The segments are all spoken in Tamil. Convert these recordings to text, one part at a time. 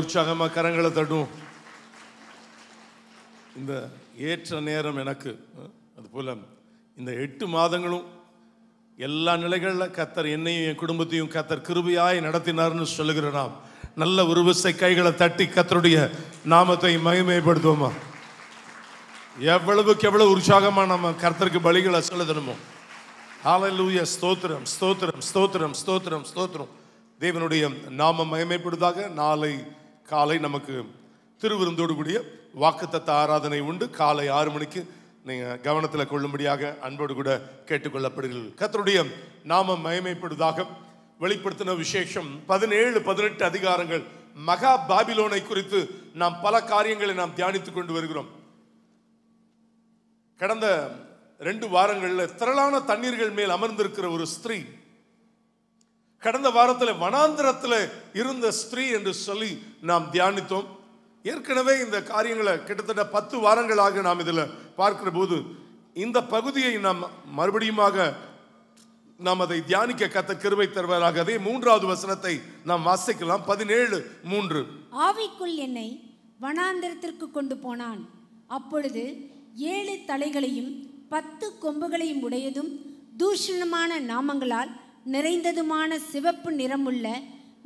உற்சாகமா கரங்களை தட்டும். இந்த ஏற்ற நேரம் எனக்கு அதுபோல இந்த 8 மாதங்களும் எல்லா நிலைகளில் கர்த்தர் என்னையும் என் குடும்பத்தையும் கர்த்தர் கிருபையாய் நடத்தினார்னு சொல்லுகிற நாம் நல்ல ஒரு விசை கைகளை தட்டி கர்த்தருடைய நாமத்தை மகிமைப்படுத்துவோமா? எவ்வளவுக்கு எவ்வளவு உற்சாகமா நம்ம கர்த்தருக்கு பலிகளை செலுத்தணுமோ. ஹல்லேலூயா, ஸ்தோத்திரம் ஸ்தோத்திரம் ஸ்தோத்திரம் ஸ்தோத்திரம் ஸ்தோத்திரம். தேவனுடைய நாமம் மகிமைப்படுவதாக. நாளை காலை நமக்கு திருவிருந்தோடு கூடிய வாக்குத்தத்த ஆராதனை உண்டு. காலை 6 மணிக்கு நீங்கள் கவனத்தில் கொள்ளும்படியாக அன்போடு கூட கேட்டுக்கொள்ளப்படுகிறீர்கள். கர்த்தருடைய நாமம் மகிமைப்படுவதாக. வெளிப்படுத்தின விசேஷம் 17, 18 அதிகாரங்கள் மகா பாபிலோனை குறித்து நாம் பல காரியங்களை நாம் தியானித்துக் கொண்டு வருகிறோம். கடந்த 2 வாரங்களில் திரளான தண்ணீர்கள் மேல் அமர்ந்திருக்கிற ஒரு ஸ்திரீ, கடந்த வாரத்தில் வனாந்திரத்தில் இருந்த ஸ்திரீ என்று சொல்லி நாம் தியானித்தோம். ஏற்கனவே இந்த காரியங்களை கிட்டத்தட்ட 10 வாரங்களாக நாம் இதில் பார்க்கிற போது இந்த பகுதியை நாம் மறுபடியுமாக நாம் அதை தியானிக்க கர்த்தர் கிருபை தருவாராக. அதே 3வது வசனத்தை நாம் வாசிக்கலாம். 17:3. ஆவிக்குள் என்னை வனாந்திரத்திற்கு கொண்டு போனான். அப்பொழுது 7 தலைகளையும் 10 கொம்புகளையும் உடையதும் தூஷணமான நாமங்களால் நிறைந்ததுமான சிவப்பு நிறமுள்ள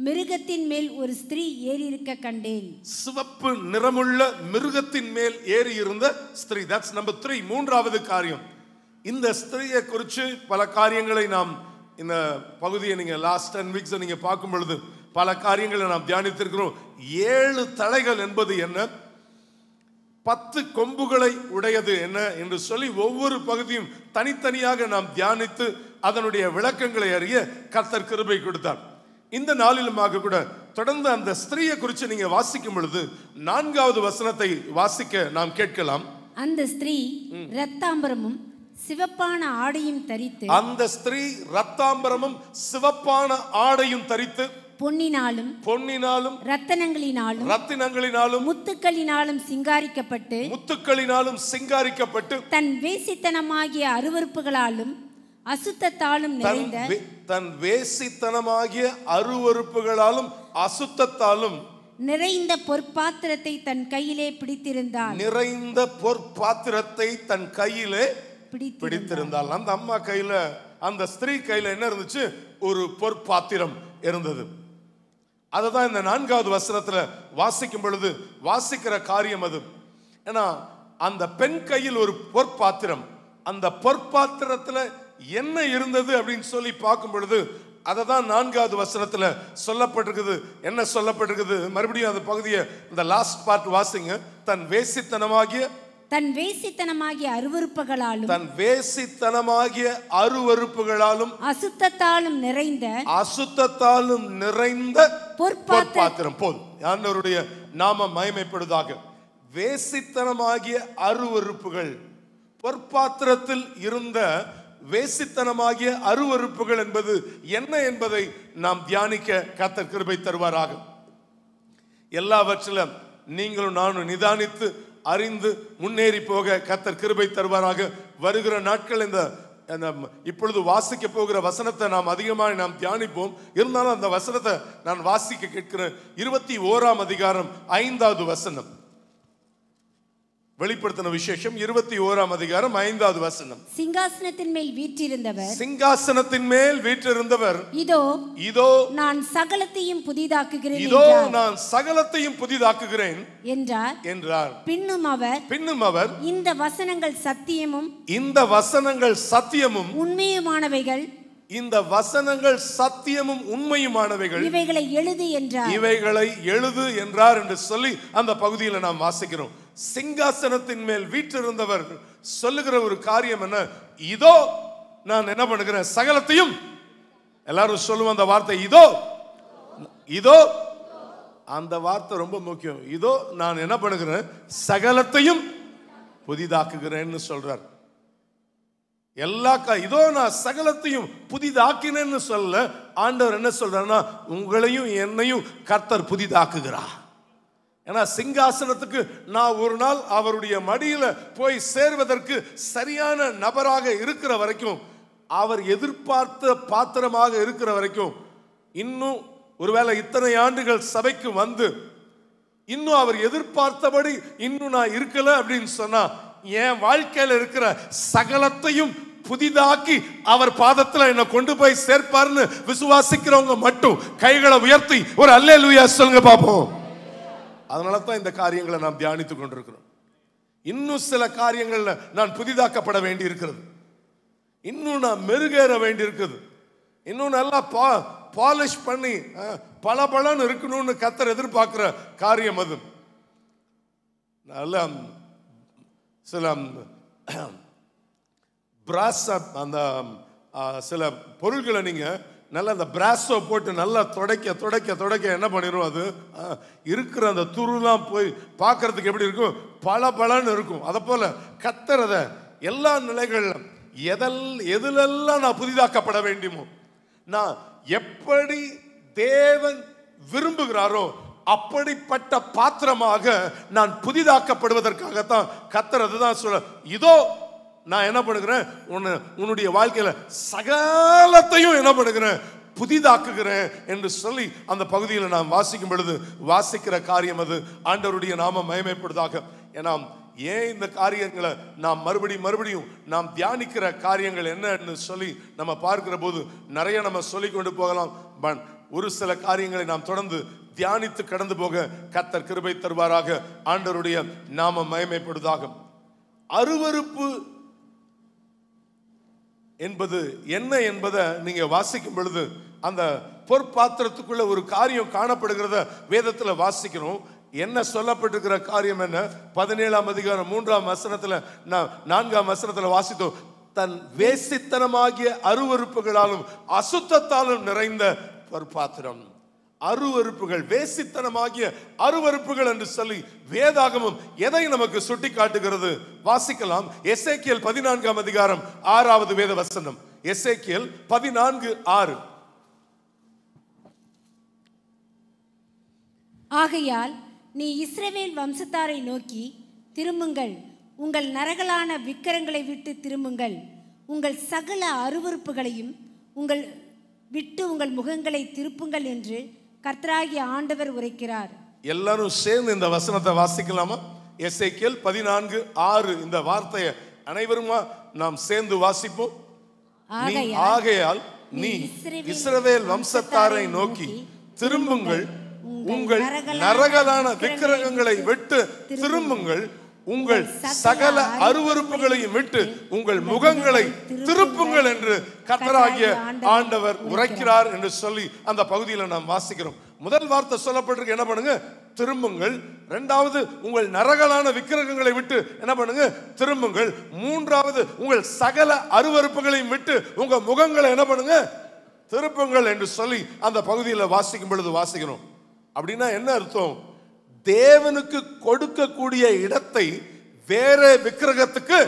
மிருகத்தின் மேல் ஒரு ஸ்திரீ ஏறி இருக்க கண்டேன். சிவப்பு நிறமுள்ள மிருகத்தின் மேல் ஏறி இருந்த ஸ்திரீ. That's number 3. 3வது காரியம். இந்த ஸ்திரீயை குறித்து பல காரியங்களை நாம் இந்த பகுதியை நீங்க லாஸ்ட் 10 வீக்ஸ் நீங்க பார்க்கும் பொழுது பல காரியங்களை நாம் தியானித்திருக்கிறோம். 7 தலைகள் என்பது என்ன, 10 கொம்புகளை உடையது என்ன என்று சொல்லி ஒவ்வொரு பகுதியும் தனித்தனியாக நாம் தியானித்து அதனுடைய விளக்கங்களை அறிய கர்த்தர் கிருபை கொடுத்தார். இந்த நாளிலுமாக கூட தொடர்ந்து அந்த ஸ்திரீயை குறித்து நீங்க வாசிக்கும் பொழுது 4வது வசனத்தை வாசிக்க நாம் கேட்கலாம். அந்த ஸ்திரீ இரத்தாம்பரமும் சிவப்பான ஆடையும் தரித்து, அந்த ஸ்திரீ இரத்தாம்பரமும் சிவப்பான ஆடையும் தரித்து, பொன்னினாலும் ரத்தினங்களினாலும் முத்துக்களினாலும் சிங்காரிக்கப்பட்டு தன் வேசித்தனமாகிய அருவருப்புகளாலும் அசுத்தத்தாலும் நிறைந்த பொற்பாத்திரத்தை தன் கையிலே பிடித்திருந்தாள். அந்த அம்மா கையில, அந்த ஸ்திரீ கையில என்ன இருந்துச்சு? ஒரு பொற்பாத்திரம் இருந்தது. அதுதான் இந்த 4வது வசனத்துல வாசிக்கும் பொழுது வாசிக்கிற காரியம் அது. ஏன்னா அந்த பெண் கையில் ஒரு பொற்பாத்திரம், அந்த பொற்பாத்திரத்துல என்ன இருந்தது அப்படின்னு சொல்லி பார்க்கும் பொழுது அதை தான் 4வது வசனத்துல சொல்லப்பட்டிருக்குது. என்ன சொல்லப்பட்டிருக்குது? மறுபடியும் அந்த பகுதியை, இந்த லாஸ்ட் பார்ட் வாசிங்க. தன் வேசித்தனமாகிய அருவருப்புகளாலும் அசுத்தத்தாலும் நிறைந்த பொற்பாத்திரம். போதும். ஆண்டவருடைய நாமம் மகிமைப்படுவதாக. வேசித்தனமாகிய அருவருப்புகள், பொற்பாத்திரத்தில் இருந்த வேசித்தனமாகிய அருவருப்புகள் என்பது என்ன என்பதை நாம் தியானிக்க கர்த்தர் கிருபை தருவாராக. எல்லாவற்றிலும் நீங்களும் நானும் நிதானித்து அறிந்து முன்னேறி போக கர்த்தர் கிருபை தருவாராக. வருகிற நாட்கள் இந்த இப்பொழுது வாசிக்க போகிற வசனத்தை நாம் அதிகமாக நாம் தியானிப்போம். இருந்தாலும் அந்த வசனத்தை நான் வாசிக்க கேட்கிறேன். 21ஆம் அதிகாரம் 5வது வசனம். வெளிப்படுத்தின விசேஷம் 21ஆம் அதிகாரம் 5வது வசனம். சிங்காசனத்தின் மேல் வீற்றிருந்தவர் இதோ நான் சகலத்தையும் புதிதாக்குகிறேன் என்றார். பின்னும் அவர் இந்த வசனங்கள் சத்தியமும் உண்மையுமானவைகள், இவைகளை எழுது என்றார் என்று சொல்லி அந்த பகுதியில் நாம் வாசிக்கிறோம். சிங்காசனத்தின் மேல் வீற்றிருந்தவர் சொல்லுகிற ஒரு காரியம் என்ன? இதோ நான் என்ன பண்ணுகிறேன்? சகலத்தையும். எல்லாரும் சொல்லுவோம் அந்த வார்த்தை, இதோ. அந்த வார்த்தை ரொம்ப முக்கியம். இதோ நான் என்ன பண்ணுகிறேன்? சகலத்தையும் புதிதாக்குகிறேன்னு சொல்றார். இதோ நான் சகலத்தையும் புதிதாக்கினேன்னு சொல்ல, ஆண்டவர் என்ன சொல்றாருன்னா, உங்களையும் என்னையும் கர்த்தர் புதிதாக்குகிறார். ஏன்னா சிங்காசனத்துக்கு நான் ஒரு நாள் அவருடைய மடியில போய் சேர்வதற்கு சரியான நபராக இருக்கிற வரைக்கும், அவர் எதிர்பார்த்த பாத்திரமாக இருக்கிற வரைக்கும், இன்னும் ஒருவேளை இத்தனை ஆண்டுகள் சபைக்கு வந்து இன்னும் அவர் எதிர்பார்த்தபடி இன்னும் நான் இருக்கல அப்படின்னு சொன்னா, என் வாழ்க்கையில இருக்கிற சகலத்தையும் புதிதாக்கி அவர் பாதத்துல என்ன கொண்டு போய் சேர்ப்பார்னு விசுவாசிக்கிறவங்க மட்டும் கைகளை உயர்த்தி ஒரு அல்லேலூயா சொல்லுங்க பாப்போம். அதனால தான் இந்த காரியங்களை நாம் தியானித்துக் கொண்டிருக்கிறோம். இன்னும் சில காரியங்கள்ல நான் புதிதாக்கப்பட வேண்டி இருக்கிறது, இன்னும் நான் மெருகேற வேண்டி இருக்குது, இன்னும் நல்லா பாலிஷ் பண்ணி பளபளன்னு இருக்கணும்னு கர்த்தர் எதிர்பார்க்கிற காரியம் அது. நல்ல சில பிராஸ் அந்த சில பொருட்களை நீங்க நல்லா அந்த பிராஸோ போட்டு நல்லா துடைக்க துடைக்க துடைக்க என்ன பண்ணிடும், அது இருக்கிற அந்த துருலாம் போய் பார்க்கறதுக்கு எப்படி இருக்கும், பளபளன்னு இருக்கும். அதை போல கர்த்தர் எல்லா நிலைகளிலும் எதிலெல்லாம் நான் புதிதாக்கப்பட வேண்டுமோ, நான் எப்படி தேவன் விரும்புகிறாரோ அப்படிப்பட்ட பாத்திரமாக நான் புதிதாக்கப்படுவதற்காகத்தான் கர்த்தர் அதுதான் சொல்ல, இதோ நான் என்ன பண்ணுகிறேன், உன்னுடைய வாழ்க்கையில சகலத்தையும் என்ன பண்ணுகிறேன், புதிதாக்குகிறேன் என்று சொல்லி அந்த பகுதியில் நாம் வாசிக்கும் பொழுது வாசிக்கிற காரியம் அது ஆண்டவருடைய நாமம் மகிமைப்படுவதாக. ஏன்னா ஏன் இந்த காரியங்களை நாம் மறுபடியும் நாம் தியானிக்கிற காரியங்கள் என்னன்னு சொல்லி நம்ம பார்க்கிற போது நிறைய நம்ம சொல்லிக் கொண்டு போகலாம். ஒரு சில காரியங்களை நாம் தொடர்ந்து தியானித்து கடந்து போக கர்த்தர் கிருபை தருவாராக. ஆண்டவருடைய நாமம் மகிமைப்படுவதாக. அருவருப்பு என்பது என்ன என்பதை நீங்க வாசிக்கும் பொழுது அந்த பொற்பாத்திரத்துக்குள்ள ஒரு காரியம் காணப்படுகிறத வேதத்துல வாசிக்கிறோம். என்ன சொல்லப்பட்டிருக்கிற காரியம் என்ன, 17ஆம் அதிகாரம் 3ஆம் வசனத்துல 4ஆம் வசனத்துல வாசித்தோம். தன் வேசித்தனமாகிய அருவருப்புகளாலும் அசுத்தத்தாலும் நிறைந்த பொற்பாத்திரம். அருவருப்புகள், வேசித்தனமாகிய அருவருப்புகள் என்று சொல்லி வேதாகமம் எதை நமக்கு சுட்டி காட்டுகிறது வாசிக்கலாம். எசேக்கியேல் 14ஆம் அதிகாரம் 6வது வேத வசனம். எசேக்கியேல் 14:6. ஆகையால் நீ இஸ்ரவேல் வம்சத்தாரை நோக்கி திரும்புங்கள், உங்கள் நரகலான விக்கிரங்களை விட்டு திரும்புங்கள், உங்கள் சகல அருவருப்புகளையும் உங்கள் முகங்களை திருப்புங்கள் என்று கர்த்தராகிய ஆண்டவர் உரைக்கிறார். எல்லாரும் சேர்ந்து இந்த வசனத்தை வாசிக்கலாமா? எசேக்கியேல் 14:6 இந்த வார்த்தையை அனைவருமா நாம் சேர்ந்து வாசிப்போம். ஆகையால் நீ இஸ்ரவேல் வம்சத்தாரை நோக்கி திரும்புங்கள், உங்கள் நரகலான விக்கிரகங்களை விட்டு திரும்புங்கள், உங்கள் சகல அருவருப்புகளையும் விட்டு உங்கள் முகங்களை திருப்புங்கள் என்று கர்த்தராகிய ஆண்டவர் உரைக்கிறார் என்று சொல்லி அந்த பகுதியில் நாம் வாசிக்கிறோம். முதல் வார்த்தை சொல்லப்பட்டிருக்கு, என்ன பண்ணுங்க, திரும்புங்கள். இரண்டாவது, உங்கள் நரகலான விக்கிரகங்களை விட்டு என்ன பண்ணுங்க, திரும்புங்கள். மூன்றாவது, உங்கள் சகல அருவருப்புகளையும் விட்டு உங்க முகங்களை என்ன பண்ணுங்க, திருப்புங்கள் என்று சொல்லி அந்த பகுதியில் வாசிக்கும் பொழுது வாசிக்கிறோம். அப்படின்னா என்ன அர்த்தம்? தேவனுக்கு கொடுக்கக்கூடிய இடத்தை வேற விக்கிரகத்துக்கு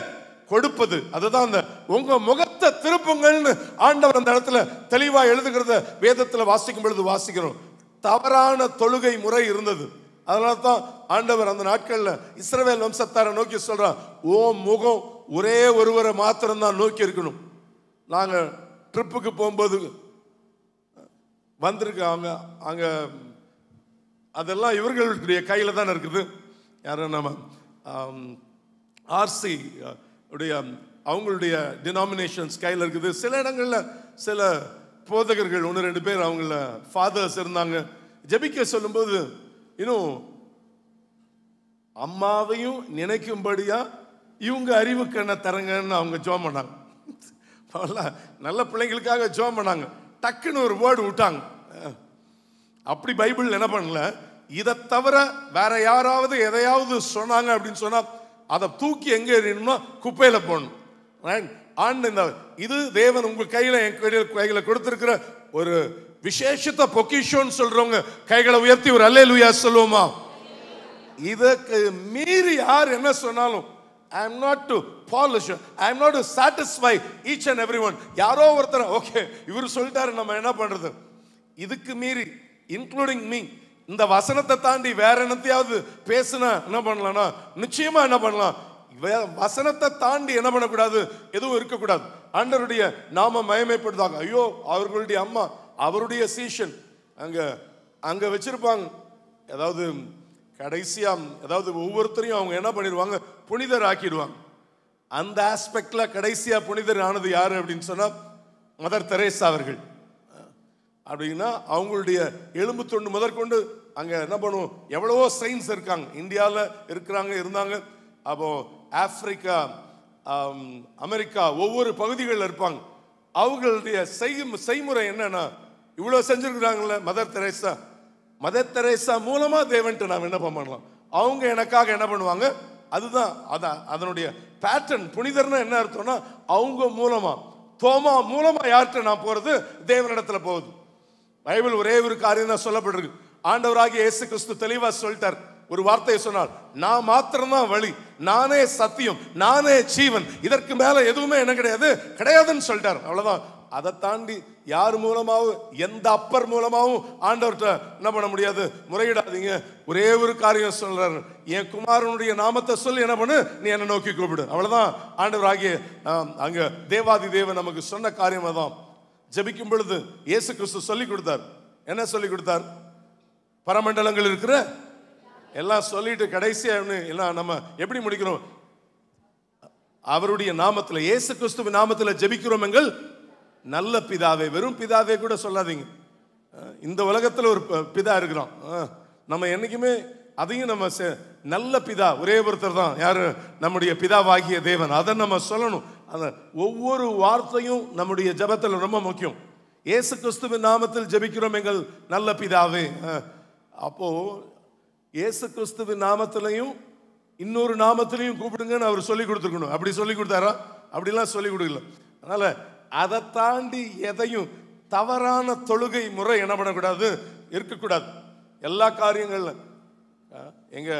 கொடுப்பது. அதுதான் அந்த உங்க முகத்தை திருப்புங்கள்னு ஆண்டவர் அந்த இடத்துல தெளிவா எழுதுகிறத வேதத்துல வாசிக்கும் பொழுது வாசிக்கிறோம். தவறான தொழுகை முறை இருந்தது. அதனால தான் ஆண்டவர் அந்த நாட்கள்ல இஸ்ரவேல் வம்சத்தாரை நோக்கி சொல்றான், ஓ முகம் ஒரே ஒருவரை மாத்திரம் தான் நோக்கி இருக்கணும். நாங்க ட்ரிப்புக்கு போகும்போது வந்திருக்காங்க, அங்க அதெல்லாம் இவர்களுடைய கையில தான் இருக்குது. யாரும் நம்ம ஆர்சி உடைய அவங்களுடைய டினாமினேஷன்ஸ் கையில் இருக்குது. சில இடங்கள்ல சில போதகர்கள் 1-2 பேர் அவங்கள ஃபாதர்ஸ் இருந்தாங்க. ஜெபிக்க சொல்லும்போது இன்னும் அம்மாவையும் நினைக்கும்படியா இவங்க அறிவு கண்ணை தரங்கன்னு அவங்க ஜோம் பண்ணாங்க. நல்ல பிள்ளைங்களுக்காக ஜோம் பண்ணாங்க. டக்குன்னு ஒரு வேர்டு விட்டாங்க. அப்படி பைபிள் என்ன பண்ணல, இதை தவிர வேற யாராவது எதையாவது சொன்னாங்க அப்படின்னு சொன்னா அதை தூக்கி எங்க எறியணும்னா குப்பையில போடணும். இது தேவன் உங்க கையில என் கையில கொடுத்திருக்கிற ஒரு விசேஷத்த பொக்கிஷம்னு சொல்றவங்க கைகளை உயர்த்தி ஒரு அல்லேலூயா சொல்லுவோமா? இதற்கு மீறி யார் என்ன சொன்னாலும் I am not to polish, I am not to satisfy each and everyone. யாரோ ஒருத்தர் ஓகே இவர் சொல்லிட்டாரு, நம்ம என்ன பண்றது? இதுக்கு மீறி இன்க்ளூடிங் மீ இந்த வசனத்தை தாண்டி வேற என்னத்தையாவது பேசுனா என்ன பண்ணலாம்னா நிச்சயமா என்ன பண்ணலாம், வசனத்தை தாண்டி என்ன பண்ணக்கூடாது, எதுவும் இருக்கக்கூடாது. ஆண்டவருடைய நாம மகிமைப்படுதாக. ஐயோ அவர்களுடைய அம்மா அவருடைய சீஷன் அங்க வச்சிருப்பாங்க, ஏதாவது கடைசியா அதாவது ஒவ்வொருத்தரையும் அவங்க என்ன பண்ணிடுவாங்க, புனிதர் ஆக்கிடுவாங்க. அந்த ஆஸ்பெக்ட்ல கடைசியா புனிதர் ஆனது யாரு அப்படின்னு சொன்னா மதர் தெரேசா அவர்கள். அப்படின்னா அவங்களுடைய எலும்பு தொண்டு முதற்கொண்டு அங்க என்ன பண்ணுவோம், எவ்வளவோ சயின்ஸ் இருக்காங்க, இந்தியாவில் இருந்தாங்க. அப்போ ஆப்பிரிக்கா, அமெரிக்கா, ஒவ்வொரு பகுதிகளில் இருப்பாங்க. அவங்களுடைய செய்முறை என்னன்னா, இவ்வளவு செஞ்சிருக்கிறாங்கல்ல மதர் தெரேசா மூலமா தேவன்ட்டு நாம் என்ன பண்ணலாம், அவங்க எனக்காக என்ன பண்ணுவாங்க. அதுதான் அதனுடைய பேட்டர்ன். புனிதர்னா என்ன அர்த்தம்னா, அவங்க மூலமா, தோமா மூலமா யார்கிட்ட நான் போறது, தேவனிடத்துல போகுது. பைபிள் ஒரே ஒரு காரியம் தான் சொல்லப்பட்டிருக்கு. ஆண்டவராகிய இயேசு கிறிஸ்து தெளிவா சொல்லிட்டார். ஒரு வார்த்தையை சொன்னார், நான் மாத்திரம்தான் வழி, நானே சத்தியம், நானே ஜீவன், இதற்கு மேல எதுவுமே என்ன கிடையாதுன்னு சொல்லிட்டார். அவ்வளவுதான். அதை தாண்டி யார் மூலமாவும், எந்த அப்பர் மூலமாவும் ஆண்டவர்கிட்ட என்ன பண்ண முடியாது, முறையிடாதீங்க. ஒரே ஒரு காரியம் சொல்றாரு, என் குமாரனுடைய நாமத்தை சொல்லி என்ன பண்ணு, நீ என்ன நோக்கி கூப்பிடு. அவ்வளவுதான். ஆண்டவர் ஆகிய அங்க தேவாதி தேவன் நமக்கு சொன்ன காரியம் அதான். ஜெபிக்கும் பொழுது இயேசு கிறிஸ்து சொல்லி கொடுத்தார். என்ன சொல்லி கொடுத்தார்? பரமண்டலங்கள் இருக்கிற எல்லாம் சொல்லிட்டு கடைசியா எல்லாம் நம்ம எப்படி முடிக்கிறோம், அவருடைய நாமத்துல, இயேசு கிறிஸ்துவின் நாமத்துல ஜெபிக்கிறோம், எங்கள் நல்ல பிதாவே. வெறும் பிதாவே கூட சொல்லாதீங்க. இந்த உலகத்துல ஒரு பிதா இருக்கிறோம், நம்ம என்னைக்குமே அதையும் நம்ம நல்ல பிதா ஒரே ஒருத்தர் தான். யாரு? நம்முடைய பிதாவாகிய தேவன். அதை நம்ம சொல்லணும். அந்த ஒவ்வொரு வார்த்தையும் நம்முடைய ஜெபத்தில் ரொம்ப முக்கியம். இயேசு கிறிஸ்துவின் நாமத்தில் ஜெபிக்கிறோம் எங்கள் நல்ல பிதாவே. அப்போ இயேசு கிறிஸ்துவின் நாமத்திலையும் இன்னொரு நாமத்திலையும் கூப்பிடுங்கன்னு அவர் சொல்லி கொடுத்துருக்கணும். அப்படி சொல்லி கொடுத்தாரா? அப்படிலாம் சொல்லி கொடுக்கல. அதனால அதை தாண்டி எதையும் தவறான தொழுகை முறை என்ன பண்ணக்கூடாது, இருக்கக்கூடாது. எல்லா காரியங்கள்ல எங்க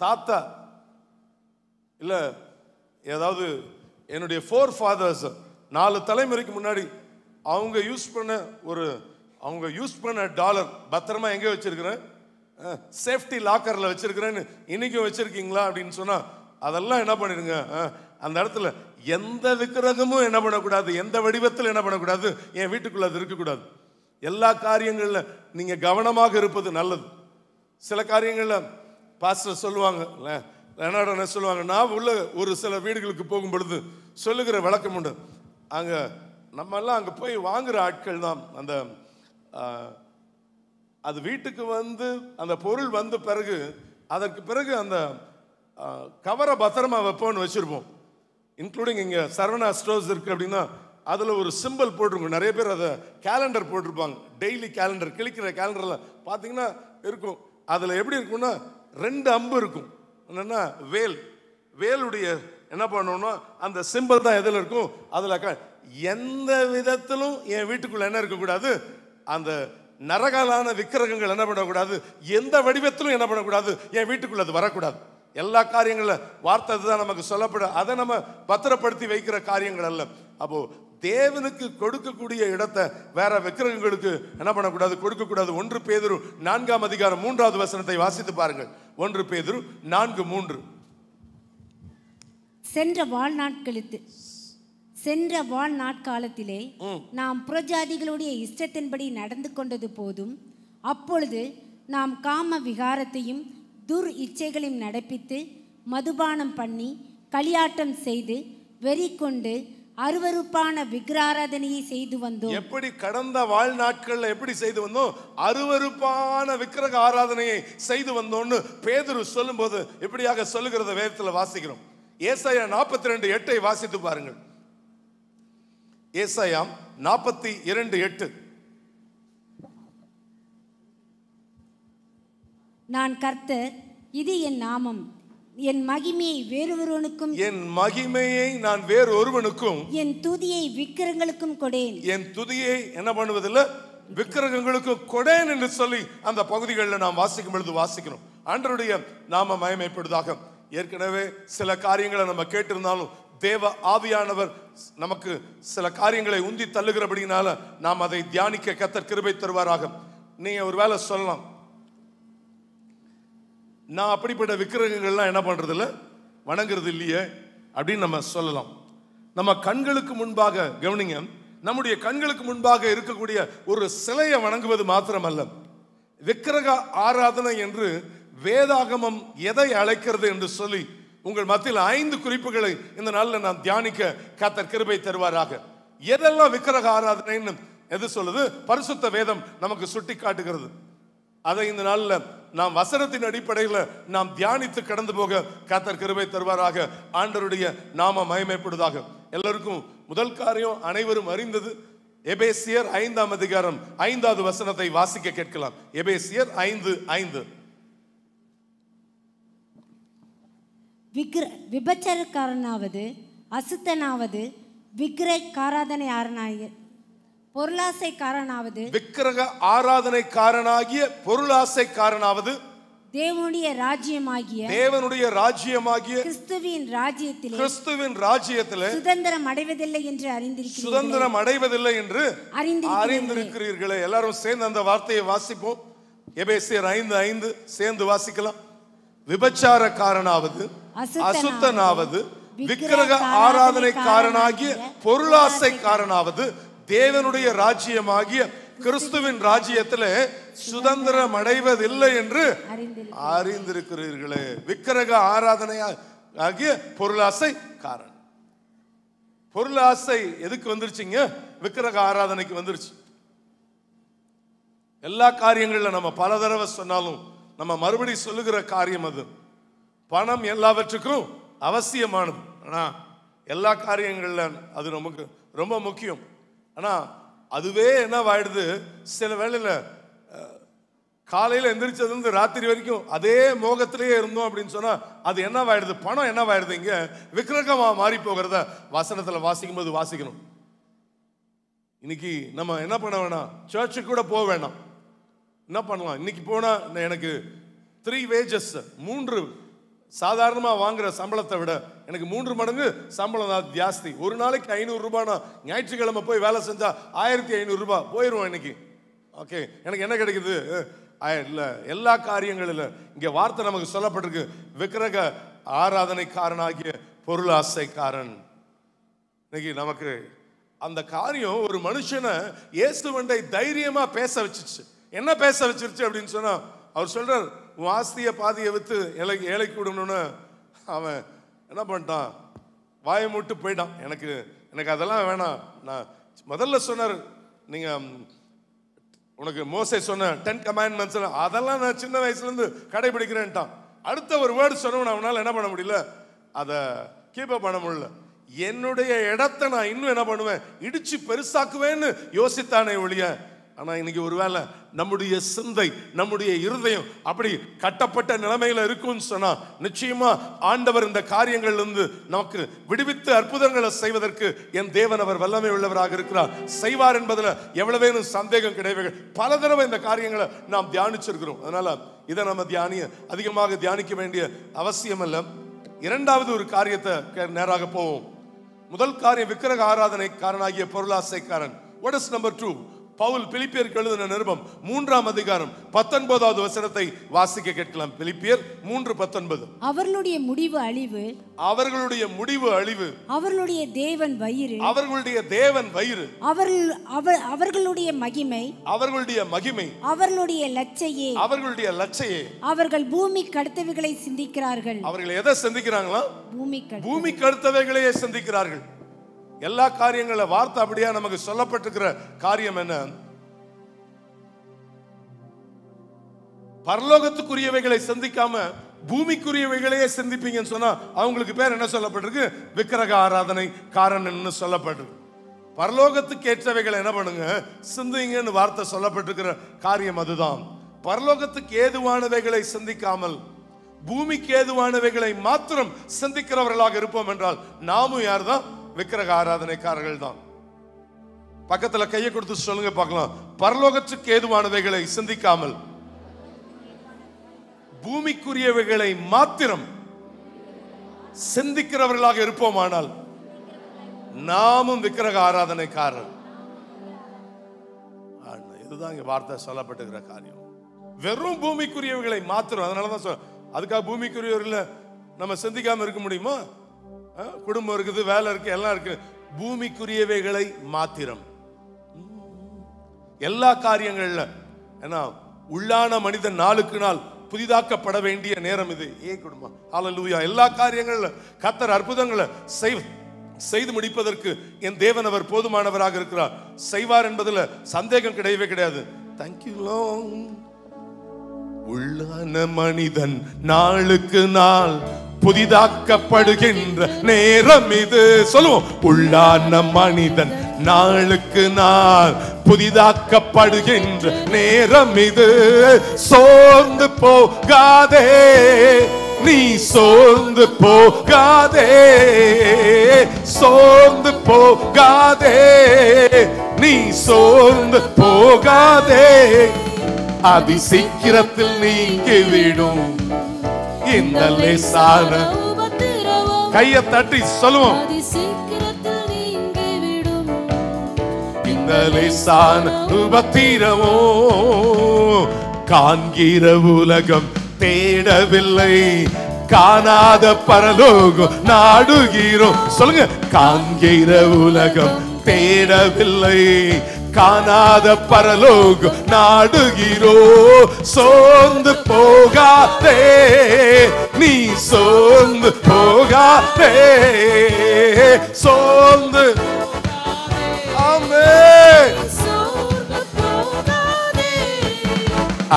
தாத்தா இல்ல ஏதாவது என்னுடைய 4 ஃபாதர்ஸ் 4 தலைமுறைக்கு முன்னாடி அவங்க யூஸ் பண்ண டாலர் பத்திரமா எங்க வச்சிருக்கிறேன், சேஃப்டி லாக்கர்ல வச்சிருக்கிறேன்னு இன்னைக்கும் வச்சிருக்கீங்களா அப்படின்னு சொன்னா அதெல்லாம் என்ன பண்ணிடுங்க. அந்த இடத்துல எந்த விக்கிரகமும் என்ன பண்ணக்கூடாது, எந்த வடிவத்தில் என்ன பண்ணக்கூடாது, என் வீட்டுக்குள்ள அது இருக்கக்கூடாது. எல்லா காரியங்கள்ல நீங்க கவனமாக இருப்பது நல்லது. சில காரியங்கள்ல பாஸ்டர் சொல்லுவாங்க, என்ன சொல்லுவாங்க, நான் உள்ள ஒரு சில வீடுகளுக்கு போகும் பொழுது சொல்லுகிற விளக்கம் உண்டு. அங்க நம்ம எல்லாம் அங்க போய் வாங்குற ஆட்கள் தான். அந்த அது வீட்டுக்கு வந்து அந்த பொருள் வந்த பிறகு அதற்கு பிறகு அந்த கவரை பத்திரமா வைப்போம்னு வச்சிருப்போம். இன்க்ளூடிங் இங்க சரவணா ஸ்டோர்ஸ் இருக்கு அப்படின்னா அதுல ஒரு சிம்பிள் போட்டிருக்கும். நிறைய பேர் அதை கேலண்டர் போட்டிருப்பாங்க, டெய்லி கேலண்டர், கிளிக்கிற கேலண்டர்ல பாத்தீங்கன்னா இருக்கும். அதுல எப்படி இருக்கும்னா 2 அம்பு இருக்கும். என்னன்னா வேலுடைய என்ன பண்ணணும்னா அந்த சிம்பிள் தான் எதுல இருக்கும். அதுல எந்த விதத்திலும் என் வீட்டுக்குள்ள என்ன இருக்கக்கூடாது, அந்த நரகலான விக்கிரகங்கள் என்ன பண்ணக்கூடாது, எந்த வடிவத்திலும் என்ன பண்ணக்கூடாது, என் வீட்டுக்குள்ள அது வரக்கூடாது. எல்லா காரியங்கள வார்த்தை தான் நமக்கு சொல்லப்பட, அதை நம்ம பத்திரப்படுத்தி வைக்கிற காரியங்கள் அல்ல. அப்போ தேவனுக்கு கொடுக்கக்கூடிய இடத்தை வேற விக்கிரகங்களுக்கு என்ன பண்ணக்கூடாது, கொடுக்கக்கூடாது. 1 பேதுரு 4ஆம் அதிகாரம் 3வது வசனத்தை வாசித்து பாருங்கள். 1 பேதுரு 4:3. சென்ற வாழ்நாட்காலத்திலே நாம் புறஜாதிகளுடைய இஷ்டத்தின்படி நடந்து கொண்டது போதும், அப்பொழுது நாம் காம விகாரத்தையும் துர் இச்சைகளையும் நடப்பித்து மதுபானம் பண்ணி களியாட்டம் செய்து வெறி கொண்டு அருவருப்பான விக்கிராராதனையை செய்து வந்தோம். எப்படி கடந்த வாழ்நாட்கள்ல எப்படி செய்து வந்தோம், அருவருப்பான விக்கிரக ஆராதனையை செய்து வந்தோம்னு பேதுரு சொல்லும் போது எப்படியாக சொல்லுகிறத வேதத்துல வாசிக்கிறோம். ஏசாயா 42:8 வாசித்து பாருங்கள். ஏசாயா 42:8. நான் கர்த்தர், இது என் நாமம், என் மகிமையை வேறொருவனுக்கும், என் மகிமையை நான் வேறு ஒருவனுக்கும், என் துதியை விக்கிரகங்களுக்கும் கொடேன். என் துதியை என்ன பண்ணுவதில்லை, விக்கிரகங்களுக்கும் கொடேன் என்று சொல்லி அந்த பகுதிகளில் நாம் வாசிக்கும் பொழுது வாசிக்கிறோம். ஆண்டவருடைய நாம மகிமைப்படுவதாக. ஏற்கனவே சில காரியங்களை நம்ம கேட்டிருந்தாலும் தேவ ஆவியானவர் நமக்கு சில காரியங்களை உந்தி தள்ளுகிறபடினால நாம் அதை தியானிக்க கர்த்தர் கிருபை தருவாராக. நீங்க ஒரு வேளை சொல்லலாம், நான் அப்படிப்பட்ட விக்கிரகங்கள்லாம் என்ன பண்றது இல்லை, வணங்குறது இல்லையே அப்படின்னு நம்ம சொல்லலாம். நம்ம கண்களுக்கு முன்பாக கவனிங்க, நம்முடைய கண்களுக்கு முன்பாக இருக்கக்கூடிய ஒரு சிலையை வணங்குவது மாத்திரமல்ல, விக்கிரக ஆராதனை என்று வேதாகமம் எதை அழைக்கிறது என்று சொல்லி உங்கள் மத்தியில் 5 குறிப்புகளை இந்த நாளில் நாம் தியானிக்க கர்த்தர் கிருபை தருவாராக. எதெல்லாம் விக்கிரக ஆராதனைன்னு எது சொல்லுது? பரிசுத்த வேதம் நமக்கு சுட்டி காட்டுகிறது. அதை இந்த நாளில் நாம் வசனத்தின் அடிப்படையில் நாம் தியானித்து கடந்து போக கர்த்தர் கிருபை தருவாராக. ஆண்டவருடைய நாம மகிமைப்படுவதாக. எல்லாருக்கும் முதல் காரியம் அனைவரும் அறிந்தது. எபேசியர் 5ஆம் அதிகாரம் 5வது வசனத்தை வாசிக்க கேட்கலாம். எபேசியர் 5:5. விபச்சாரக்காரனாவது அசுத்தனாவது விக்கிரகாராதனையாரனாகிய பொருளாசைக்காரனாவது விக்கிரக ஆராதனைக்காரனாகிய பொருளாசைக்காரனாவது தேவனுடைய ராஜ்யமாகிய கிறிஸ்துவின் ராஜ்யத்திலே சுதந்திரம் அடைவதில்லை என்று அறிந்திருக்கிறீர்களே. எல்லாரும் சேர்ந்து அந்த வார்த்தையை வாசிப்போம். எபேசியர் 5:5 சேர்ந்து வாசிக்கலாம். விபச்சாரக்காரனாவது அசுத்தனாவது விக்கிரக ஆராதனைக்காரனாகிய பொருளாசைக்காரனாவது தேவனுடைய ராஜ்யமாகிய கிறிஸ்துவின் ராஜ்யத்திலே சுதந்திரம் அடைவதில்லை என்று அறிந்திருக்கிறீர்களே. விக்கிரக ஆராதனை ஆகிய பொருளாசைக்காரன். பொருளாசை எதுக்கு வந்துருச்சுங்க? விக்கிரக ஆராதனைக்கு வந்துருச்சு. எல்லா காரியங்கள்ல நம்ம பல தடவை சொன்னாலும் நம்ம மறுபடி சொல்லுகிற காரியம் அது. பணம் எல்லாவற்றுக்கும் அவசியமானது. ஆனா எல்லா காரியங்கள்ல அது நமக்கு ரொம்ப முக்கியம். ஆனா அதுவே என்னவாயிடுது, சில வேளையில காலையில எந்திரிச்சதுலேருந்து ராத்திரி வரைக்கும் அதே மோகத்திலேயே இருந்தோம் அப்படின்னு சொன்னா அது என்னவாயிடுது? பணம் என்னவாயிடுது? இங்க விக்கிரகமா மாறி போகிறத வசனத்துல வாசிக்கும் போது வாசிக்கணும். இன்னைக்கு நம்ம என்ன பண்ண வேணாம், சர்ச்சுக்கு கூட போக வேணாம். என்ன பண்ணலாம்? இன்னைக்கு போனா எனக்கு 3 wages 3 சாதாரணமா வாங்குற சம்பளத்தை விட எனக்கு 3 மடங்கு சம்பளம் தான் ஜாஸ்தி. ஒரு நாளைக்கு 500 ரூபாய்னா ஞாயிற்றுக்கிழமை போய் வேலை செஞ்சா 1500 ரூபாய் போயிடுவோம் இன்னைக்கு. ஓகே, எனக்கு என்ன கிடைக்குது? இல்லை, எல்லா காரியங்களில் இங்கே வார்த்தை நமக்கு சொல்லப்பட்டிருக்கு. விக்கிரக ஆராதனைக்காரனாகிய பொருளாசைக்காரன். இன்னைக்கு நமக்கு அந்த காரியம் ஒரு மனுஷனை இயேசுவண்டை தைரியமா பேச வச்சிருச்சு. என்ன பேச வச்சிருச்சு அப்படின்னு சொன்னா, அவர் சொல்றார், உன் ஆஸ்தியை பாதியை வித்து ஏழைக்கு விடணும்னு அவன் என்ன பண்ணிட்டான்? வாயை மூட்டு போயிட்டான். எனக்கு அதெல்லாம் வேணாம். நான் முதல்ல சொன்னார், நீங்க உனக்கு மோசே சொன்ன 10 commandments அதெல்லாம் நான் சின்ன வயசுல இருந்து கடைபிடிக்கிறேன்ட்டான். அடுத்த ஒரு வேர்டு சொன்னவன் அவனால என்ன பண்ண முடியல, அதை கீப் அப் பண்ண முடியல. என்னுடைய இடத்தை நான் இன்னும் என்ன பண்ணுவேன், இடிச்சு பெருசாக்குவேன்னு யோசித்தானே ஒழிய. ஆனா இன்னைக்கு ஒருவேளை நம்முடைய சிந்தை, நம்முடைய இருதயம் அப்படி கட்டப்பட்ட நிலைமையில இருக்கும்னு சொன்னா நிச்சயமா ஆண்டவர் இந்த காரியங்கள்ல இருந்து நமக்கு விடுவித்து அற்புதங்களை செய்வதற்கு என் தேவன் அவர் வல்லமை உள்ளவராக இருக்கிறார். செய்வார் என்பதில் எவ்வளவேனும் சந்தேகம் கிடையாது. பல தடவை இந்த காரியங்களை நாம் தியானிச்சிருக்கிறோம். அதனால இதை நம்ம அதிகமாக தியானிக்க வேண்டிய அவசியம் இல்லை. இரண்டாவது ஒரு காரியத்தை நேராக போவோம். முதல் காரியம் விக்கிரக ஆராதனைக்காரனாகிய பொருளாசைக்காரன். What is number 2? பவுல் பிலிப்பியருக்கு எழுதின நிருபம் 3ஆம் அதிகாரம் 19வது வசனத்தை வாசிக்க கேட்கலாம். பிலிப்பியர் 3:19. அவர்களுடைய முடிவு அழிவு, அவர்களுடைய முடிவு அழிவு, அவர்களுடைய தேவன் வயிறு, அவர்களுடைய தேவன் வயிறு, அவர்களுடைய மகிமை, அவர்களுடைய மகிமை, அவர்களுடைய லட்சையே, அவர்களுடைய லட்சையே. அவர்கள் பூமி கடுத்தவைகளை சிந்திக்கிறார்கள். அவர்கள் எதை சிந்திக்கிறாங்களா? பூமி கடுத்தவைகளையே சிந்திக்கிறார்கள். எல்லா காரியங்கள வார்த்தை அப்படியா நமக்கு சொல்லப்பட்டிருக்கிற காரியம் என்ன? பரலோகத்துக்குரியவைகளை சிந்திக்காம பூமிக்குரியவைகளையே சிந்திப்பீங்கன்னு சொன்னா அவங்களுக்கு பேர் என்ன சொல்லப்பட்டிருக்கு? விக்கிரக ஆராதனை காரன் சொல்லப்பட்டிருக்கு. பரலோகத்துக்கு ஏற்றவைகளை என்ன பண்ணுங்க, சிந்திங்கன்னு வார்த்தை சொல்லப்பட்டிருக்கிற காரியம் அதுதான். பரலோகத்துக்கு ஏதுவானவைகளை சிந்திக்காமல் பூமிக்கு ஏதுவானவைகளை மாத்திரம் சிந்திக்கிறவர்களாக இருப்போம் என்றால் நாமும் யார் தான்? விக்கிரக ஆராதனைக்காரர்கள் தான். பக்கத்துல கையை கொடுத்து சொல்லுங்க பார்க்கலாம். பரலோகத்துக்கு ஏதுவானவைகளை சிந்திக்காமல் பூமிக்குரியவைகளை மாத்திரம் சிந்திக்கிறவர்களாக இருப்போமானால் நாமும் விக்கிரக ஆராதனைக்காரர். இதுதான் இங்க வார்த்தை சொல்லப்பட்டிருக்கிற காரியம். வெறும் பூமிக்குரியவைகளை மாத்திரம். அதனாலதான் அதுக்காக பூமிக்குரியவர்கள் நம்ம சிந்திக்காம இருக்க முடியுமா? குடும்பம் இருக்குது, வேலை இருக்கு, எல்லாம் இருக்கு. பூமிக்குரியவைகளை மாத்திரம். எல்லா காரியங்கள்ல ஏன்னா உள்ளான மனிதன் நாளுக்கு நாள் புதிதாக்கப்பட வேண்டிய நேரம் இது. குடும்பம் ஹல்லேலூயா. எல்லா காரியங்கள்ல கர்த்தர் அற்புதங்களை செய்து முடிப்பதற்கு என் தேவன் அவர் போதுமானவராக இருக்கிறார். செய்வார் என்பதுல சந்தேகம் கிடையவே கிடையாது. Thank you long. உள்ளான மனிதன் நாளுக்கு நாள் புதிதாக்கப்படுகின்ற நேரம் இது. சொல்லுவோம், உள்ளான மனிதன் நாளுக்கு நாள் புதிதாக்கப்படுகின்ற நேரம் இது. சோர்ந்து போகாதே, நீ சோர்ந்து போகாதே, சோர்ந்து போகாதே, நீ சோர்ந்து போகாதே. அதி சீக்கிரத்தில் நீங்கிவிடும் இந்த லேசான. கையை தட்டி சொல்லுவோம், இந்த லேசான உபத்திரவோ. காண்கிற உலகம் தேடவில்லை, காணாத பரலோகம் நாடுகிறோம். சொல்லுங்க, காண்கிற உலகம் தேடவில்லை, காணாத பரலோகம் நாடுகிறோ. சோர்ந்து போகாதே, நீ சோர்ந்து போகாதே, சோர்ந்து. ஆமென்.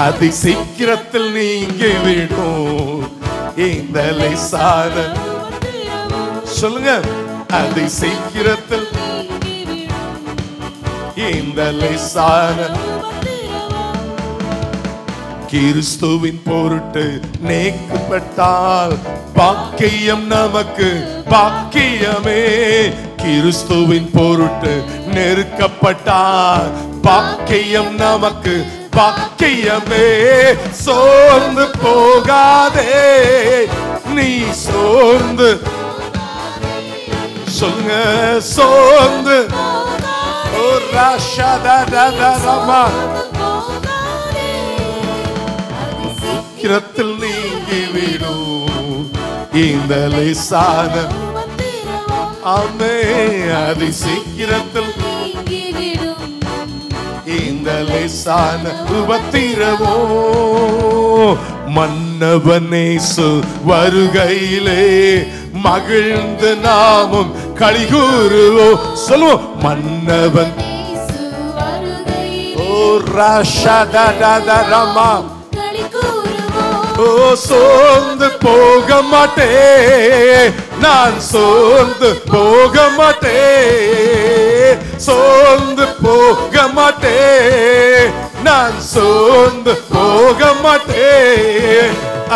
அதி சீக்கிரத்தில் நீங்கிவிடும் இந்த லேசான. சொல்லுங்க, அதி சீக்கிரத்தில் இந்த லேசான. கிறிஸ்துவின் பொருட்டு நேக்கப்பட்டால் பாக்கியம் நமக்கு பாக்கியமே. கிறிஸ்துவின் பொருட்டு நெருக்கப்பட்டால் பாக்கியம் நமக்கு பாக்கியமே. சோர்ந்து போகாதே, நீ சோர்ந்து. சொல்லுங்க, சோர்ந்து. சீக்கிரத்தில் நீங்கிவிடும் இந்த லேசான. ஆமென். அதி சீக்கிரத்தில் இந்த லேசான உபத்திரவோ. மன்னவனேசு வருகையிலே மகிழ்ந்து நாமும் களிகூறுவோம். சொல்லுவோம், மன்னவன். ஓ ராஷாதாதாரமா. ஓ சோர்ந்து போக மாட்டே, நான் சோர்ந்து போக மாட்டே, சோர்ந்து போக மாட்டே, நான் சோர்ந்து போக மாட்டே.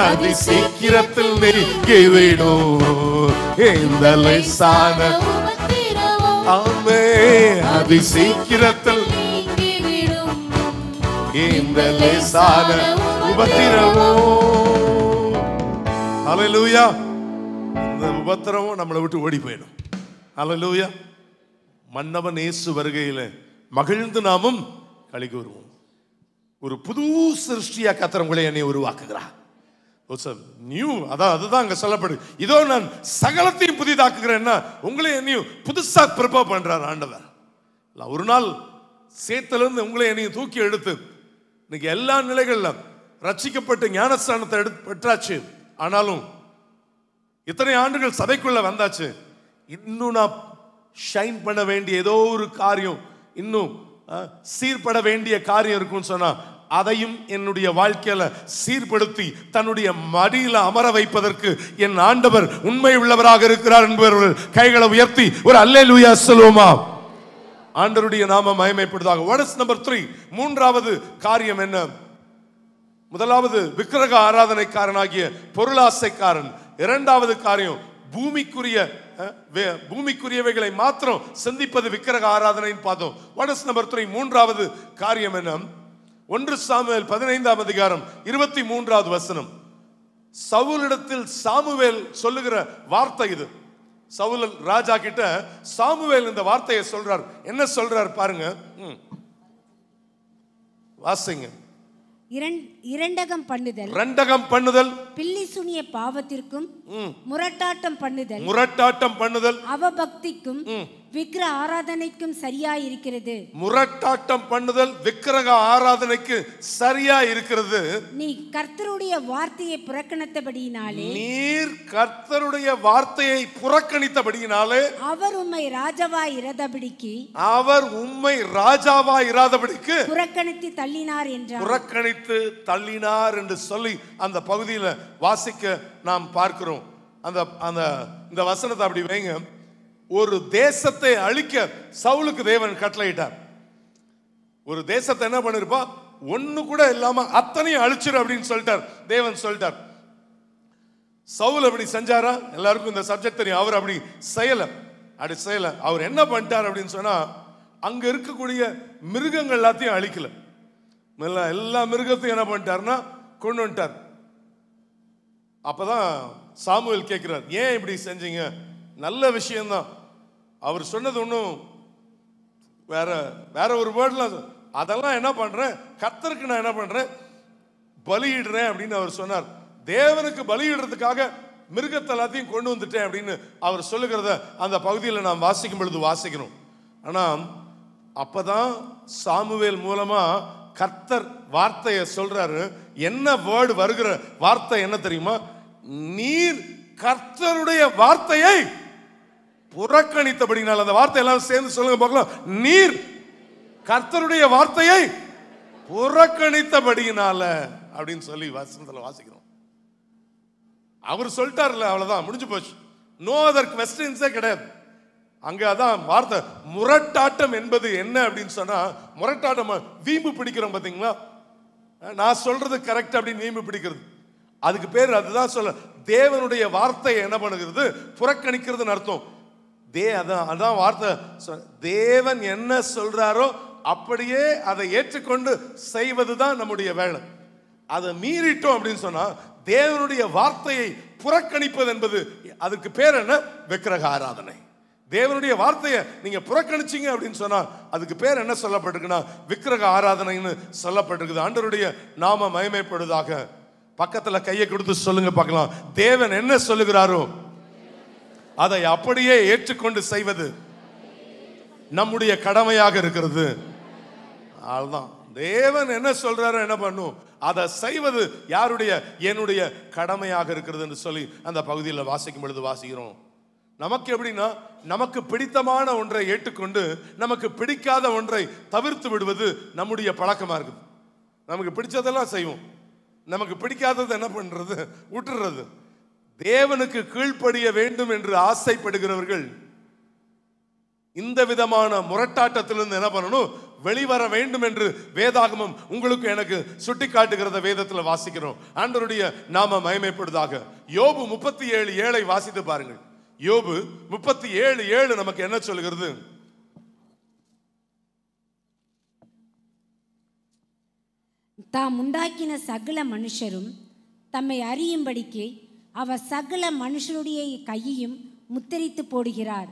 அதி சீக்கிரத்தில் நீங்கிவிடும் இந்த லேசான. ஆமென். அதி சீக்கிரத்தில் இந்த லேசான உபத்திரவோ. ஹல்லேலூயா. இந்த உபத்திரவம் நம்மளை விட்டு ஓடி போயிடும். ஹல்லேலூயா. மன்னவன் இயேசு வருகையில மகிழ்ந்து நாமும் களி கூறுவோம். ஒரு புது சிருஷ்டியா கர்த்தர் உங்களை என்னை உருவாக்குகிறார். அதுதான் அங்க சொல்லப்படு. இதோ நான் சகலத்தையும் புதிதாக்குகிறேன்னா உங்களை என்னையும் புதுசா ப்ரிப்பேர் பண்றார் ஆண்டவர். ஒரு நாள் சேத்திலிருந்து உங்களை என்னையும் தூக்கி எடுத்து இன்னைக்கு எல்லா நிலைகள்ல ரட்சிக்கப்பட்டு ஞானஸ்தானத்தை பெற்றாச்சு. ஆனாலும் இத்தனை ஆண்டுகள் சபைக்குள்ள வந்தாச்சு. இன்னும் நான் ஷைன் பண்ண வேண்டிய ஏதோ ஒரு காரியம், இன்னும் சீர்பட வேண்டிய காரியம் இருக்குன்னு சொன்னா அதையும் என்னுடைய வாழ்க்கையில சீர்படுத்தி தன்னுடைய மடியில அமர வைப்பதற்கு என் ஆண்டவர் உண்மை உள்ளவராக இருக்கிறார் என்பவர்கள் கைகளை உயர்த்தி ஒரு அல்லேலூயா சொல்லுவோமா? ஆண்டவருடைய நாமம் மகிமைப்படுவதாக. What is number 3? மூன்றாவது காரியம் என்ன? முதலாவது விக்கிரக ஆராதனைக்காரனாகிய பொருளாசைக்காரன். இரண்டாவது காரியம் பூமிக்குரியவைகளை மாத்திரம் சிந்திப்பது விக்கிரக ஆராதனைன்னு பார்த்தோம். What is number 3? மூன்றாவது காரியம் என்ன? 1 சாமுவேல் 15ஆம் அதிகாரம் 23வது வசனம். சவுலிடத்தில் சாமுவேல் சொல்லுகிற வார்த்தை இது. சவுல் ராஜா கிட்ட சாமுவேல் இந்த வார்த்தையை சொல்றார். என்ன சொல்றார் பாருங்க, வாசிங்க. இரண்டகம் பண்ணுதல், பில்லி சுனிய பாவத்திற்கும் முரட்டாட்டம் பண்ணுதல், அவபக்திக்கும் விக்கிர ஆராதனைக்கும் சரியா இருக்கிறது. முரட்டாட்டம் பண்ணுதல் விக்கிரக ஆராதனைக்கு சரியா இருக்கிறது. நீ கர்த்தருடைய வார்த்தையை புறக்கணித்தபடியினாலே நீர் கர்த்தருடைய வார்த்தையை புறக்கணித்தபடியினாலே அவர் உம்மை ராஜாவாய் இராதபடிக்கு புறக்கணித்து தள்ளினார் என்றார். புறக்கணித்து தள்ளினார் என்று சொல்லி அந்த பகுதியில் வாசிக்க நாம் பார்க்கிறோம். இந்த வசனத்தை அப்படி வைங்க. ஒரு தேசத்தை அழிக்க சவுலுக்கு தேவன் கட்டளையிட்டார். ஒரு தேசத்தை என்ன பண்ணிருப்பா, ஒண்ணு கூட இல்லாம அத்தனையும் அழிச்சிரு அப்படின்னு சொல்லிட்டார். தேவன் சொல்லிட்டார். சவுல் அப்படி செஞ்சாரா? எல்லாருக்கும் இந்த சப்ஜெக்ட் தெரியும். அவர் அப்படி செய்யல. அவர் என்ன பண்ணிட்டார் அப்படின்னு சொன்னா, அங்க இருக்கக்கூடிய மிருகங்கள் எல்லாத்தையும் அழிக்கல. எல்லா மிருகத்தையும் என்ன பண்ணிட்டார்னா கொண்டு வந்துட்டார். அப்பதான் சாமுவேல் கேட்கிறார், ஏன் இப்படி செஞ்சீங்க? நல்ல விஷயம்தான். அவர் சொன்னது ஒன்றும் வேற ஒரு வேர்ட்ல, அதெல்லாம் என்ன பண்றேன், கர்த்தருக்கு நான் என்ன பண்றேன், பலியிடுறேன் அப்படின்னு அவர் சொன்னார். தேவனுக்கு பலியிடுறதுக்காக மிருகத்தை எல்லாத்தையும் கொண்டு வந்துட்டேன் அப்படின்னு அவர் சொல்லுகிறத அந்த பகுதியில் நாம் வாசிக்கும் பொழுது வாசிக்கணும். ஆனா அப்பதான் சாமுவேல் மூலமா கர்த்தர் வார்த்தையை சொல்றாரு. என்ன வேர்டு வருகிற வார்த்தை என்ன தெரியுமா? நீர் கர்த்தருடைய வார்த்தையை புறக்கணித்தபடினால். அந்த வார்த்தை எல்லாம் சேர்ந்து சொல்லுங்க பார்க்கலாம். நீர் கர்த்தருடைய வார்த்தையை புறக்கணித்தபடியினால அப்படின்னு சொல்லி வசனத்துல வாசிக்கிறோம். அவர் சொல்லிட்டார்ல, அவ்வளவுதான், முடிஞ்சு போச்சு. நோ அதர் क्वेश्चंसே கிடையாது. அங்க அதான் வார்த்தை. முரட்டாட்டம் என்பது என்ன அப்படின்னு சொன்னா, முரட்டாட்டம் வீம்பு பிடிக்கிறோம் பாத்தீங்களா, நான் சொல்றது கரெக்ட் அப்படின்னு வீம்பு பிடிக்கிறது, அதுக்கு பேர் அதுதான் சொல்ல. தேவனுடைய வார்த்தையை என்ன பண்ணுகிறது, புறக்கணிக்கிறதுன்னு அர்த்தம். அதான் வார்த்தை. தேவன் என்ன சொல்றாரோ அப்படியே அதை ஏற்றுக்கொண்டு செய்வதுதான் நம்முடைய வேலை. அதை மீறிட்டோம் அப்படின்னு சொன்னா, தேவனுடைய வார்த்தையை புறக்கணிப்பது என்பது, அதுக்கு பேர் என்ன, விக்கிரக ஆராதனை. தேவனுடைய வார்த்தையை நீங்க புறக்கணிச்சீங்க அப்படின்னு சொன்னா அதுக்கு பேர் என்ன சொல்லப்பட்டிருக்குன்னா, விக்கிரக ஆராதனைன்னு சொல்லப்பட்டிருக்குது. ஆண்டவருடைய நாம மகிமைப்படுவதாக. பக்கத்துல கையை கொடுத்து சொல்லுங்க பார்க்கலாம், தேவன் என்ன சொல்லுகிறாரோ அதை அப்படியே ஏற்றுக்கொண்டு செய்வது நம்முடைய கடமையாக இருக்கிறது. அதுதான் தேவன் என்ன சொல்றாரோ என்ன பண்ணும், அதை செய்வது யாருடைய, என்னுடைய கடமையாக இருக்கிறது என்று சொல்லி அந்த பகுதியில் வாசிக்கும் பொழுது வாசிக்கிறோம். நமக்கு எப்படின்னா, நமக்கு பிடித்தமான ஒன்றை ஏற்றுக்கொண்டு நமக்கு பிடிக்காத ஒன்றை தவிர்த்து விடுவது நம்முடைய பழக்கமா இருக்குது. நமக்கு பிடிச்சதெல்லாம் செய்வோம், நமக்கு பிடிக்காதது என்ன பண்றது, விட்டுறது. தேவனுக்கு கீழ்ப்படிய வேண்டும் என்று ஆசைப்படுகிறவர்கள் இந்த விதமான முரட்டாட்டத்திலிருந்து என்ன பண்ணணும், வெளிவர வேண்டும் என்று வேதாகமம் உங்களுக்கு எனக்கு சுட்டி காட்டுகிறத வேதத்தில் வாசிக்கிறோம். ஆண்டவருடைய நாம மகிமைப்படுவதாக. யோபு 37:7 வாசித்து பாருங்கள். யோபு 37:7 நமக்கு என்ன சொல்லுகிறது? தாம் உண்டாக்கின சகல மனுஷரும் தம்மை அறியும்படிக்கு அவர் சகல மனுஷருடைய கையையும் முத்திரித்து போடுகிறார்.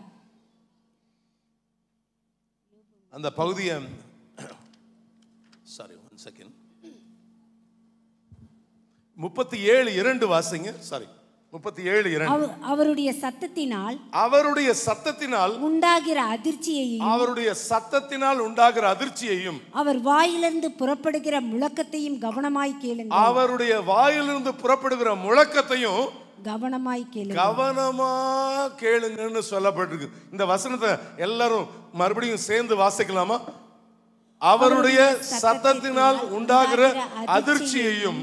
அந்த பகுதியை சாரி 1 செகண்ட் 37:2 வாசிங்க. சாரி 37:2. அவருடைய சத்தத்தினால் உண்டாகிற அதிர்ச்சியையும் அவர் வாயிலிருந்து புறப்படுகிற முழக்கத்தையும் கவனமாய் கேளுங்க. அவருடைய வாயிலிருந்து புறப்படுகிற முழக்கத்தையும் கவனமா கேளுங்கன்னு சொல்லப்பட்டிருக்கு. இந்த வசனத்தை எல்லாரும் மறுபடியும் சேர்ந்து வாசிக்கலாமா? அவருடைய சத்தத்தினால் உண்டாகிற அதிர்ச்சியையும்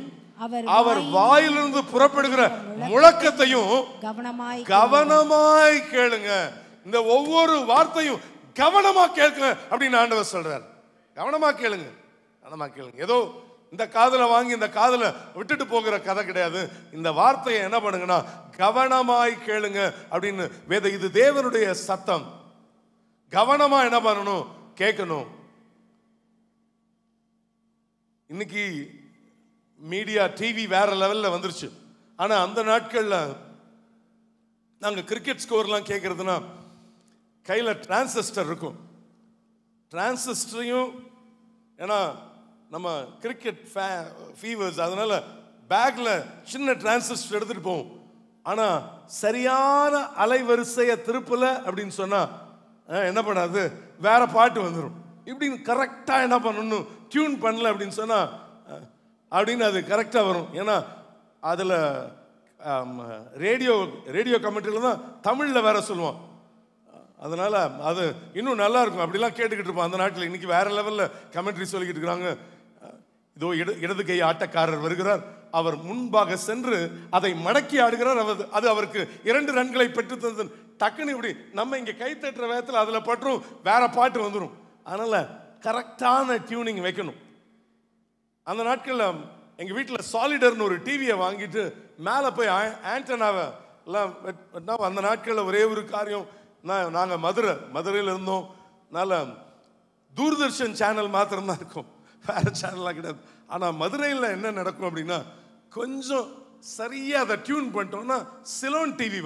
அவர் வாயிலிருந்து புறப்படுகிற முழக்கத்தையும் கவனமாய் கேளுங்க. இந்த ஒவ்வொரு வார்த்தையும் கவனமா கேளுங்க அப்படின்னு ஆண்டவர் சொல்றார். கவனமா கேளுங்க, கவனமா கேளுங்க. ஏதோ இந்த காதுல வாங்கி இந்த காதுல விட்டுட்டு போகிற கதை கிடையாது. இந்த வார்த்தையை என்ன பண்ணுங்கன்னா கவனமாய் கேளுங்க அப்படின்னு வேத. இது தேவனுடைய சத்தம். கவனமா என்ன பண்ணணும், கேட்கணும். இன்னைக்கு மீடியா டிவி வேற லெவல்ல வந்துருச்சு. ஆனா அந்த நாட்கள்ல நாங்க கிரிக்கெட் ஸ்கோர்லாம் கேட்கறதுனா கையில டிரான்சிஸ்டர் இருக்கும். டிரான்சிஸ்டரையும், ஏன்னா நம்ம கிரிக்கெட் ஃபீவர்ஸ், அதனால பேக்ல சின்ன டிரான்சிஸ்டர் எடுத்துட்டு போவோம். ஆனா சரியான அலைவரிசையை திருப்பல அப்படின்னு சொன்னா என்ன பண்ணாது, வேற பாட்டு வந்துடும். இப்படின்னு கரெக்டாக என்ன பண்ணணும், டியூன் பண்ணல அப்படின்னு சொன்னால் அப்படின்னு அது கரெக்டாக வரும். ஏன்னா அதில் ரேடியோ கமெண்ட்ரியில் தான் தமிழில் வேற சொல்லுவோம். அதனால் அது இன்னும் நல்லா இருக்கும். அப்படிலாம் கேட்டுக்கிட்டு இருப்போம் அந்த நாட்டில். இன்றைக்கி வேற லெவலில் கமெண்ட்ரி சொல்லிக்கிட்டு இருக்கிறாங்க. இதோ இடது கை ஆட்டக்காரர் வருகிறார், அவர் முன்பாக சென்று அதை மடக்கி ஆடுகிறார், அது அவருக்கு 2 ரன்களை பெற்று தந்தது. டக்குன்னு இப்படி நம்ம இங்கே கை தட்டுற வேகத்தில் அதில் பற்றும் வேற பாட்டு வந்துடும். அதனால் கரெக்டான டியூனிங் வைக்கணும். அந்த நாட்களில் எங்கள் வீட்டில் சாலிடர்னு ஒரு டிவியை வாங்கிட்டு மேலே போய் ஆண்டனாவை எல்லாம் அந்த நாட்களில் ஒரே ஒரு காரியம், நாங்கள் மதுரையில் இருந்தோம். அதனால் தூர்தர்ஷன் சேனல் மாத்திரம்தான் இருக்கும், வேற சேனலாக கிடையாது. ஆனால் மதுரையில் என்ன நடக்கும் அப்படின்னா, கொஞ்சம் சரியாக அதை டியூன் பண்ணிட்டோம்னா சிலோன் டிவி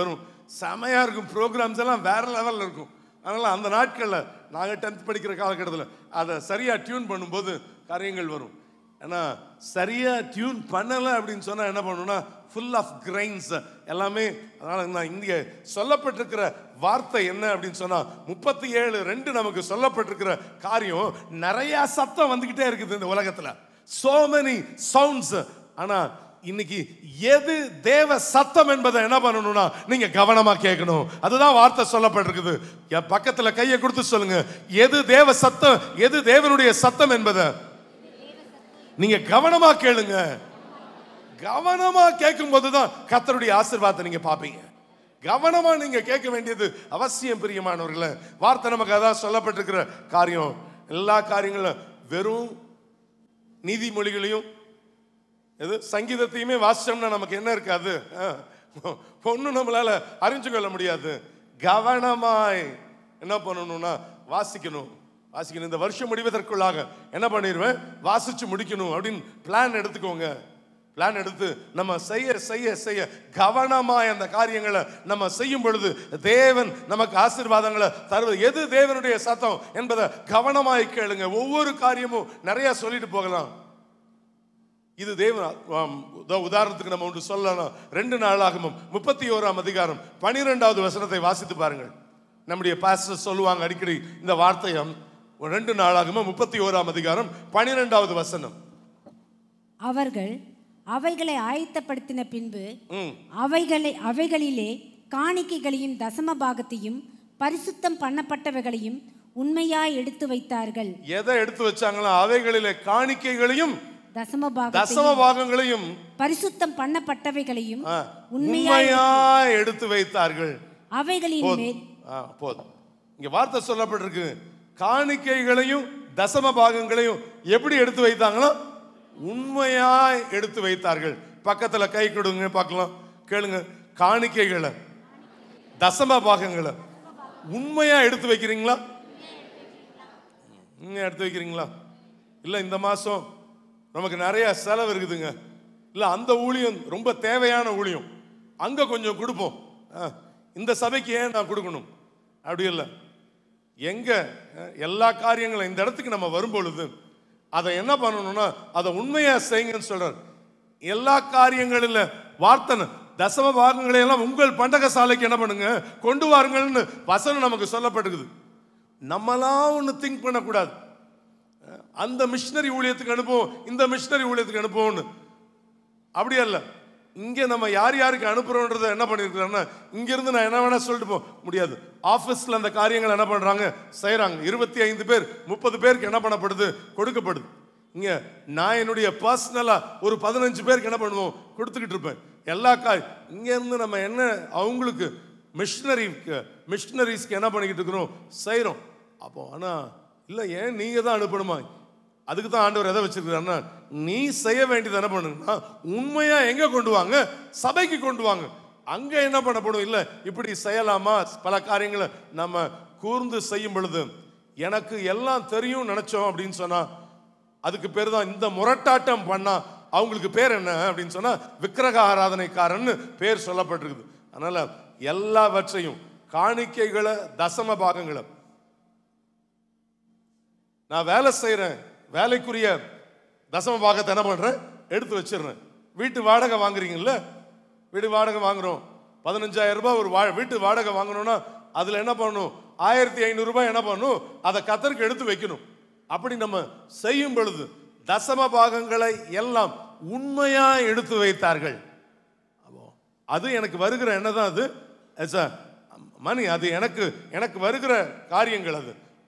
வரும். செமையாக இருக்கும். ப்ரோக்ராம்ஸ் எல்லாம் வேற லெவலில் இருக்கும். அதனால் அந்த நாட்களில் நாங்கள் 10th படிக்கிற காலகட்டத்தில் அதை சரியாக டியூன் பண்ணும்போது காரியங்கள் வரும். ஏன்னா சரியாக டியூன் பண்ணலை அப்படின்னு சொன்னால் என்ன பண்ணணும்னா ஃபுல் ஆஃப் கிரைன்ஸ் எல்லாமே. அதனால் நான் இங்கே சொல்லப்பட்டிருக்கிற வார்த்தை என்ன அப்படின்னு சொன்னால் 37:2 நமக்கு சொல்லப்பட்டிருக்கிற காரியம், நிறையா சத்தம் வந்துக்கிட்டே இருக்குது இந்த உலகத்தில், so many sounds. ஆனால் இன்னைக்கு எது தேவ சத்தம் என்பதை என்ன பண்ணணும்னா நீங்க கவனமா கேட்கணும். அதுதான் வார்த்தை சொல்லப்பட்டிருக்குது. என் பக்கத்துல கையை கொடுத்து சொல்லுங்க, எது தேவ சத்தம், எது தேவனுடைய சத்தம் என்பதை நீங்க கவனமா கேளுங்க. கவனமா கேட்கும் போதுதான் கர்த்தருடைய ஆசீர்வாதத்தை நீங்க பாப்பீங்க. கவனமா நீங்க கேட்க வேண்டியது அவசியம் பிரியமானவர்களே. வார்த்தை நமக்கு அதான் சொல்லப்பட்டிருக்கிற காரியம். எல்லா காரியங்களும் வெறும் நீதிமொழிகளையும் சங்கீதத்தையுமே வாசிச்சோம்னா நமக்கு என்ன இருக்காது, ஒன்னும் நம்மளால அறிஞ்சு கொள்ள முடியாது. கவனமாய் என்ன பண்ணணும்னா வாசிக்கணும். இந்த வருஷம் முடிவதற்குள்ளாக என்ன பண்ணிடுவேன், வாசிச்சு முடிக்கணும் அப்படின்னு பிளான் எடுத்துக்கோங்க. பிளான் எடுத்து நம்ம செய்ய கவனமாய் அந்த காரியங்களை நம்ம செய்யும் பொழுது தேவன் நமக்கு ஆசீர்வாதங்களை தருவது. எது தேவனுடைய சத்தம் என்பதை கவனமாய் கேளுங்க. ஒவ்வொரு காரியமும் நிறைய சொல்லிட்டு போகலாம். இது தேவன். உதாரணத்துக்கு நம்ம ஒன்று சொல்லலாம். 2 நாளாகமம் 31ஆம் அதிகாரம் 12வது வசனத்தை வாசித்து பாருங்கள். நம்முடைய பாஸ்டர் சொல்லுவாங்க அடிக்கடி இந்த வார்த்தையை. 2 நாளாகமம் 31ஆம் அதிகாரம் 12வது வசனம். அவர்கள் அவைகளை ஆயத்தப்படுத்தின பின்பு அவைகளிலே காணிக்கைகளையும் தசம பாகத்தையும் பரிசுத்தம் பண்ணப்பட்டவைகளையும் உண்மையாய் எடுத்து வைத்தார்கள். எதை எடுத்து வச்சாங்களா? அவைகளிலே காணிக்கைகளையும் தசம பாகங்களையும் பரிசுத்தம் பண்ணப்பட்டவைகளையும் உண்மையாய் எடுத்து வைத்தார்கள். அவைகளின் மேல் போதும். இங்க வார்த்தை சொல்லப்பட்டிருக்கு, காணிக்கைகளையும் தசம பாகங்களையும் எப்படி எடுத்து வைத்தாங்களோ உண்மையாய் எடுத்து வைத்தார்கள். பக்கத்துல கை கொடுங்க பார்க்கலாம், கேளுங்க. காணிக்கைகளை தசம பாகங்களை உண்மையா எடுத்து வைக்கிறீங்களா? எடுத்து வைக்கிறீங்களா? இல்ல இந்த மாசம் நமக்கு நிறைய செலவு இருக்குதுங்க, இல்ல அந்த ஊழியம் ரொம்ப தேவையான ஊழியம், அங்க கொஞ்சம் கொடுப்போம், இந்த சபைக்கு ஏன் நான் கொடுக்கணும் அப்படி இல்லை. எங்க எல்லா காரியங்களும் இந்த இடத்துக்கு நம்ம வரும்பொழுது அதை என்ன பண்ணணும்னா அதை உண்மையா செய்யுங்கன்னு சொல்றார். எல்லா காரியங்களில் வார்த்தை தசம பாகங்களை எல்லாம் உங்கள் பண்டக சாலைக்கு என்ன பண்ணுங்க, கொண்டு வாருங்கள்னு வசனம் நமக்கு சொல்லப்பட்டிருக்குது. நம்மளாம் ஒன்று திங்க் பண்ணக்கூடாது, அந்த மிஷினரி ஊழியத்துக்கு அனுப்புவோம், இந்த மிஷினரி ஊழியத்துக்கு அனுப்புவோம்னு. அப்படி அல்ல. இங்கே நம்ம யார் யாருக்கு அனுப்புறோன்றதை என்ன பண்ணியிருக்கிறோம்னா, இங்கிருந்து நான் என்ன வேணா சொல்லிட்டு போக முடியாது. ஆஃபீஸில் அந்த காரியங்கள் என்ன பண்ணுறாங்க, செய்கிறாங்க. 25 பேர் 30 பேருக்கு என்ன பண்ணப்படுது, கொடுக்கப்படுது. இங்கே நான் என்னுடைய பர்சனலாக ஒரு 15 பேருக்கு என்ன கொடுத்துக்கிட்டு இருப்பேன். எல்லா இங்கேருந்து நம்ம என்ன அவங்களுக்கு மிஷினரிஸ்க்கு என்ன பண்ணிக்கிட்டு இருக்கிறோம், செய்கிறோம். அப்போ ஆனால் இல்லை, ஏன் நீங்கள் தான் அனுப்பணுமா? அதுக்கு தான் ஆண்டவர் எதை வச்சிருக்கிறாருன்னா, நீ செய்ய வேண்டியது என்ன பண்ணுங்கன்னா உண்மையா எங்க கொண்டு வாங்க, சபைக்கு கொண்டு வாங்க. அங்க என்ன பண்ணப்படும், இல்லை இப்படி செய்யலாமா, பல காரியங்களை நம்ம கூர்ந்து செய்யும் பொழுது எனக்கு எல்லாம் தெரியும் நினைச்சோம் அப்படின்னு சொன்னா அதுக்கு பேர் தான் இந்த முரட்டாட்டம் பண்ணா அவங்களுக்கு பேர் என்ன அப்படின்னு சொன்னா விக்கிரக ஆராதனைக்காரன்னு பேர் சொல்லப்பட்டிருக்குது. அதனால எல்லாவற்றையும் காணிக்கைகளை தசம பாகங்களை நான் வேலை செய்யறேன், வேலைக்குரிய தசம பாகத்தை என்ன பண்றேன், எடுத்து வச்சிடுறேன். வீட்டு வாடகை வாங்குறீங்கல்ல, வீடு வாடகை வாங்குறோம், 15,000 ரூபாய் ஒரு வீட்டு வாடகை வாங்கணும்னா அதுல என்ன பண்ணணும், 1500 ரூபாய் என்ன பண்ணணும், அதை கர்த்தருக்கு எடுத்து வைக்கணும். அப்படி நம்ம செய்யும் பொழுது தசம பாகங்களை எல்லாம் உண்மையா எடுத்து வைத்தார்கள். அது எனக்கு வருகிற என்னதான் அது மணி, அது எனக்கு வருகிற காரியங்கள்.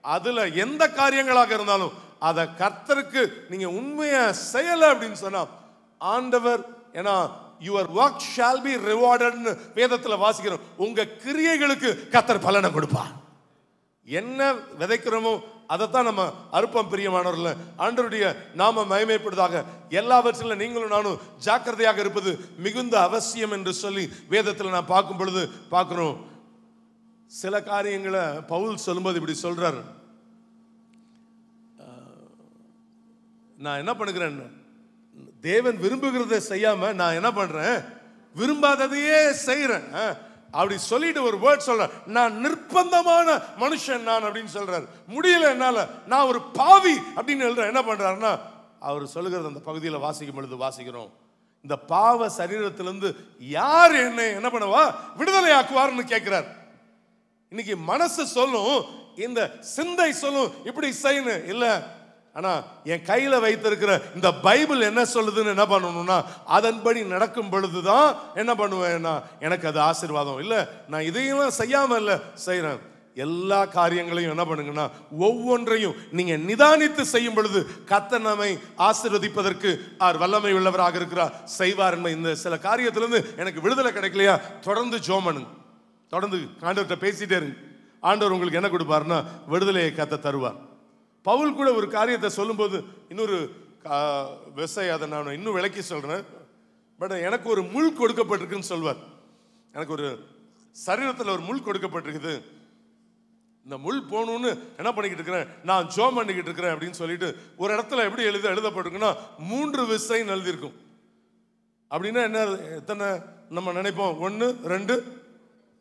அதுல எந்த காரியங்களாக இருந்தாலும் அதை கர்த்தருக்கு நீங்க உண்மையா செய்யல அப்படின்னு சொன்னா ஆண்டவர், ஏன்னா your work shall be rewarded ன்னு வேதத்துல வாசிக்கிறோம். உங்க கிரியைகளுக்கு கர்த்தர் பலனை கொடுப்பார். என்ன விதைக்கிறோமோ அதைத்தான் நம்ம அறுப்போம். பிரியமானவர்களே, ஆண்டவருடைய நாம மகிமைப்படுவதாக. எல்லாவற்றிலும் நீங்களும் நானும் ஜாக்கிரதையாக இருப்பது மிகுந்த அவசியம் என்று சொல்லி வேதத்தில் நான் பார்க்கும் பொழுது பார்க்கிறோம். சில காரியங்களை பவுல் சொல்லும்போது இப்படி சொல்றாரு, நான் என்ன பண்ணுகிறேன், தேவன் விரும்புகிறத செய்யாம நான் என்ன பண்றேன், விரும்பாததையே செய்யறேன் அப்படி சொல்லிட்டு ஒரு வேர்ட் சொல்ற, நான் நிர்பந்தமான மனுஷன் நான் அப்படின்னு சொல்றாரு. முடியல என்னால, நான் ஒரு பாவி அப்படின்னு எழுதுறேன். என்ன பண்றாருன்னா, அவர் சொல்லுகிறது அந்த பகுதியில் வாசிக்கும் பொழுது வாசிக்கிறோம், இந்த பாவ சரீரத்திலிருந்து யார் என்னை என்ன பண்ணவா விடுதலை ஆக்குவார்னு கேட்கிறார். இன்னைக்கு மனசு சொல்லும், இந்த சிந்தை சொல்லும் இப்படி செய்யணும் இல்ல, ஆனா என் கையில வைத்திருக்கிற இந்த பைபிள் என்ன சொல்லுதுன்னு என்ன பண்ணணும்னா அதன்படி நடக்கும் பொழுதுதான் என்ன பண்ணுவேன்னா எனக்கு அது ஆசீர்வாதம். இல்ல நான் இதையும் செய்யாம இல்ல செய்யறேன். எல்லா காரியங்களையும் என்ன பண்ணுங்கன்னா ஒவ்வொன்றையும் நீங்க நிதானித்து செய்யும் பொழுது கர்த்தர் நம்மை ஆசீர்வதிப்பதற்கு அவர் வல்லமை உள்ளவராக இருக்கிறார், செய்வார். இந்த சில காரியத்திலிருந்து எனக்கு விடுதலை கிடைக்கலையா, தொடர்ந்து ஜெபம் பண்ணுங்க, தொடர்ந்து ஆண்டவர்கிட்ட பேசிட்டே இருங்க. ஆண்டவர் உங்களுக்கு என்ன கொடுப்பாருன்னா விடுதலையை கர்த்தர் தருவார். பவுல் கூட ஒரு காரியத்தை சொல்லும்போது இன்னொரு விவசாயி, அதை நான் இன்னும் விளக்கி சொல்றேன். பட் எனக்கு ஒரு முள் கொடுக்கப்பட்டிருக்குன்னு சொல்வார். எனக்கு ஒரு சரீரத்தில் ஒரு முள் கொடுக்கப்பட்டிருக்குது, இந்த முள் போகணும்னு என்ன பண்ணிக்கிட்டு இருக்கிறேன், நான் ஜெபம் பண்ணிக்கிட்டு இருக்கிறேன் அப்படின்னு சொல்லிட்டு ஒரு இடத்துல எப்படி எழுதப்பட்டிருக்குன்னா 3 விசைன்னு எழுதியிருக்கும். அப்படின்னா என்ன, எத்தனை நம்ம நினைப்போம், 1 2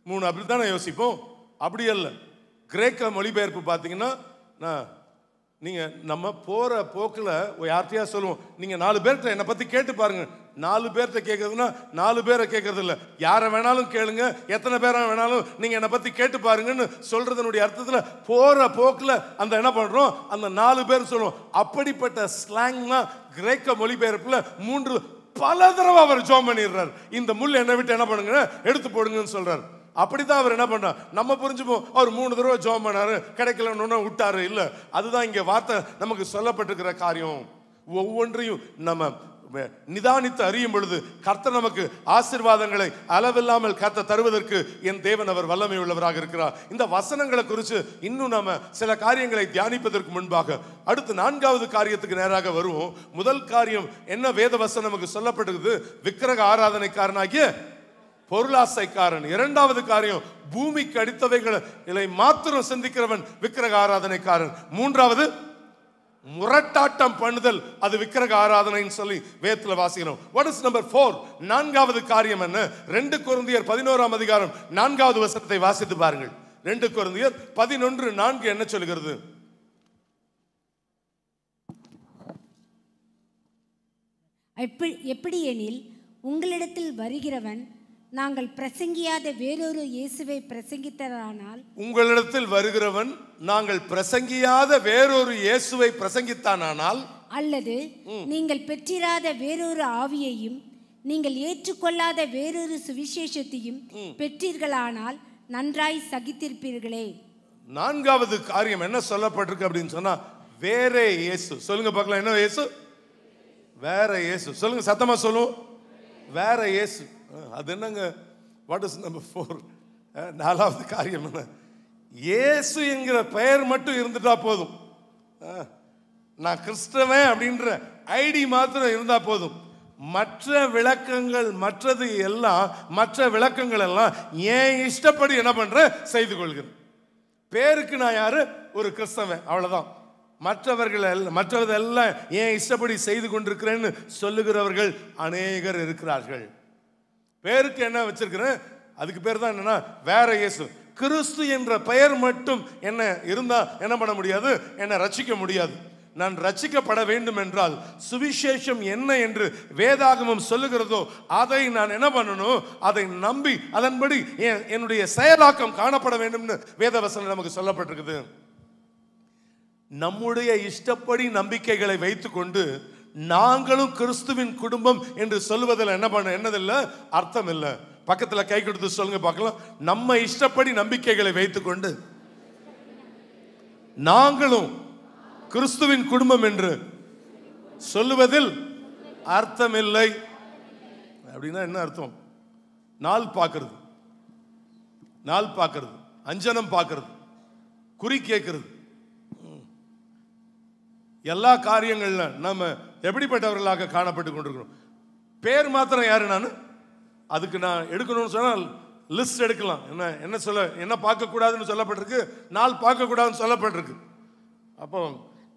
3 அப்படித்தானே யோசிப்போம். அப்படி அல்ல. கிரேக்க மொழிபெயர்ப்பு பார்த்தீங்கன்னா, நீங்க நம்ம போற போக்கில் யார்கிட்டயா சொல்லுவோம், நீங்க 4 பேர்கிட்ட என்னை பத்தி கேட்டு பாருங்க. 4 பேர்கிட்ட கேட்கறதுன்னா 4 பேரை கேட்கறது இல்லை, யாரை வேணாலும் கேளுங்க, எத்தனை பேரை வேணாலும் நீங்க என்னை பத்தி கேட்டு பாருங்கன்னு சொல்றதனுடைய அர்த்தத்தில் போற போக்கில் அந்த என்ன பண்றோம், அந்த 4 பேர் சொல்லுவோம். அப்படிப்பட்ட ஸ்லாங்னா கிரேக்க மொழிபெயர்ப்புல 3 பல தடவை அவர் ஜெபம் பண்ணிடுறார், இந்த முள் என்னை விட்டு என்ன பண்ணுங்க எடுத்து போடுங்கன்னு சொல்றாரு. அப்படிதான் அவர் என்ன பண்றார், நம்ம புரிஞ்சுப்போம் அவர் 3 தடவை ஜெபம் பண்ணாரு, கிடைக்கலன்னு விட்டாரு. இல்ல, அதுதான் இங்க வார்த்தை நமக்கு சொல்லப்பட்டிருக்கிற காரியம். ஒவ்வொன்றையும் நம்ம நிதானித்து அறியும் பொழுது கர்த்தர் நமக்கு ஆசீர்வாதங்களை அளவில்லாமல் கர்த்தர் தருவதற்கு என் தேவன் அவர் வல்லமை உள்ளவராக இருக்கிறார். இந்த வசனங்களை குறித்து இன்னும் நாம சில காரியங்களை தியானிப்பதற்கு முன்பாக அடுத்து 4வது காரியத்துக்கு நேராக வருவோம். முதல் காரியம் என்ன, வேத வசனம் நமக்கு சொல்லப்பட்டிருக்குது, விக்கிரக ஆராதனைக்காரனாகிய பொருளாசைக்காரன். 2வது காரியம், பூமிக்கு அடித்தவைகளை மாத்திரம் சிந்திக்கிறவன் விக்கிரக ஆராதனைக்காரன். 3வது முரட்டாட்டம் பண்ணுதல், அது விக்கிரக ஆராதனைன்னு சொல்லி வேதத்துல வாசிக்கிறோம். What is number 4? 4வது காரியம் என்ன? 2 கொரிந்தியர் 11ஆம் அதிகாரம் 4வது வசனத்தை வாசித்து பாருங்கள். 2 கொரிந்தியர் 11:4 என்ன சொல்கிறது? எப்படி எனில் உங்களிடத்தில் வருகிறவன் நாங்கள் பிரசங்கியாத வேறொரு இயேசுவை பிரசங்கித்தானால், உங்களிடத்தில் வருகிறவன் நாங்கள் பிரசங்கியாத வேறொரு இயேசுவை பிரசங்கித்தானால், அல்லது நீங்கள் பெற்றிராத வேறொரு ஆவியையும் நீங்கள் ஏற்றுக்கொள்ளாத வேறொரு சுவிசேஷத்தையும் பெற்றீர்களானால் நன்றாய் சகித்திருப்பீர்களே. 4வது காரியம் என்ன சொல்லப்பட்டிருக்கு அப்படின்னு சொன்னா, வேற இயேசு. சொல்லுங்க பார்க்கலாம், என்ன இயேசு? வேற இயேசு. சொல்லுங்க, சத்தமா சொல்லுவோம், வேற இயேசு. அது என்னங்க? What is number 4? 4வது காரியம் என்ன? இயேசு என்கிற பெயர் மட்டும் இருந்துட்டா போதும். நான் கிறிஸ்தவன் அப்படின்ற ஐடி மாத்திரம் இருந்தா போதும். மற்ற விளக்கங்கள் மற்றது எல்லாம் மற்ற விளக்கங்கள் எல்லாம் ஏன் இஷ்டப்படி என்ன பண்றேன் செய்து கொள்கிறேன். பேருக்கு நான் யாரு? ஒரு கிறிஸ்தவன், அவ்வளவுதான். மற்றவர்களெல்லாம் ஏன் இஷ்டப்படி செய்து கொண்டிருக்கிறேன்னு சொல்லுகிறவர்கள் அநேகர் இருக்கிறார்கள். பேருக்கு என்ன வச்சிருக்கிறேன், அதுக்கு பேர் தான் என்னன்னா வேற இயேசு. கிறிஸ்து என்ற பெயர் மட்டும் என்ன இருந்தா என்ன பண்ண முடியாது, என்ன ரட்சிக்க முடியாது. நான் ரட்சிக்கப்பட வேண்டும் என்றால் சுவிசேஷம் என்ன என்று வேதாகமம் சொல்லுகிறதோ அதை நான் என்ன பண்ணணும், அதை நம்பி அதன்படி என்னுடைய செயலாக்கம் காணப்பட வேண்டும்னு வேதவசனம் நமக்கு சொல்லப்பட்டிருக்குது. நம்முடைய இஷ்டப்படி நம்பிக்கைகளை வைத்துக்கொண்டு நாங்களும் கிறிஸ்துவின் குடும்பம் என்று சொல்லுவதில் என்னதில்லை, அர்த்தம் இல்லை. பக்கத்தில் கை கொடுத்து சொல்லுங்க பார்க்கலாம். நம்ம இஷ்டப்படி நம்பிக்கைகளை வைத்துக்கொண்டு நாங்களும் கிறிஸ்துவின் குடும்பம் என்று சொல்லுவதில் அர்த்தமில்லை. அப்படின்னா என்ன அர்த்தம்? நாள் பார்க்கிறது, அஞ்சனம் பார்க்கிறது, குறி கேட்கிறது, எல்லா காரியங்கள்ல நம்ம எப்படிப்பட்டவர்களாக காணப்பட்டு கொண்டிருக்கிறோம். பேர் மாத்திரம் யாரு நான், அதுக்கு நான் எடுக்கணும்னு சொன்னால் லிஸ்ட் எடுக்கலாம். என்ன பார்க்க கூடாதுன்னு சொல்லப்பட்டிருக்கு, நாள் பார்க்க கூடாதுன்னு சொல்லப்பட்டிருக்கு. அப்போ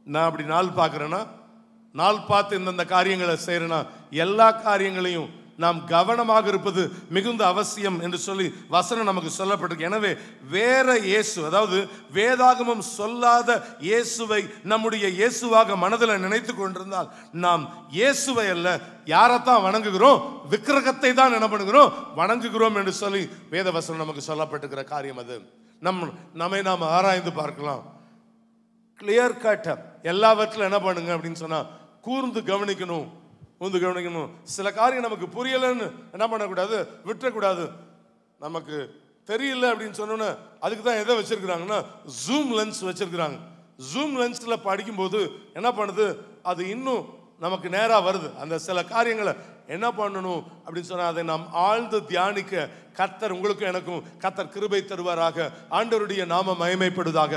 நான் அப்படி நாள் பார்க்கிறேன்னா, நாள் பார்த்து இந்தந்த காரியங்களை செய்யறேன்னா, எல்லா காரியங்களையும் நாம் கவனமாக இருப்பது மிகுந்த அவசியம் என்று சொல்லி வசனம் நமக்கு சொல்லப்பட்டிருக்கு. எனவே வேற இயேசு, அதாவது வேதாகமம் சொல்லாத இயேசுவை நம்முடைய இயேசுவாக மனதில் நினைத்து கொண்டிருந்தால் நாம் இயேசுவை அல்ல, யாரைத்தான் வணங்குகிறோம், விக்கிரகத்தை தான் என்ன பண்ணுகிறோம், வணங்குகிறோம் என்று சொல்லி வேதவசனம் நமக்கு சொல்லப்பட்டிருக்கிற காரியம் அது. நம்மை நாம் ஆராய்ந்து பார்க்கலாம். கிளியர் கட் எல்லாவற்றிலும் என்ன பண்ணுங்க அப்படின்னு சொன்னா கூர்ந்து கவனிக்கணும். சில காரியம் நமக்கு புரியலன்னு என்ன பண்ணக்கூடாது, விட்டுறக்கூடாது. நமக்கு தெரியல அப்படின்னு சொன்னோன்னா அதுக்கு தான் எதை வச்சிருக்கிறாங்கன்னா ஜூம் லென்ஸ் வச்சிருக்கிறாங்க. ஜூம் லென்ஸ்ல படிக்கும்போது என்ன பண்ணுது, அது இன்னும் நமக்கு நேரா வருது. அந்த சில காரியங்களை என்ன பண்ணணும் அப்படின்னு சொன்னா அதை நாம் ஆழ்ந்து தியானிக்க கர்த்தர் உங்களுக்கும் எனக்கும் கர்த்தர் கிருபை தருவாராக. ஆண்டவருடைய நாமம் மகிமைப்படுவதாக.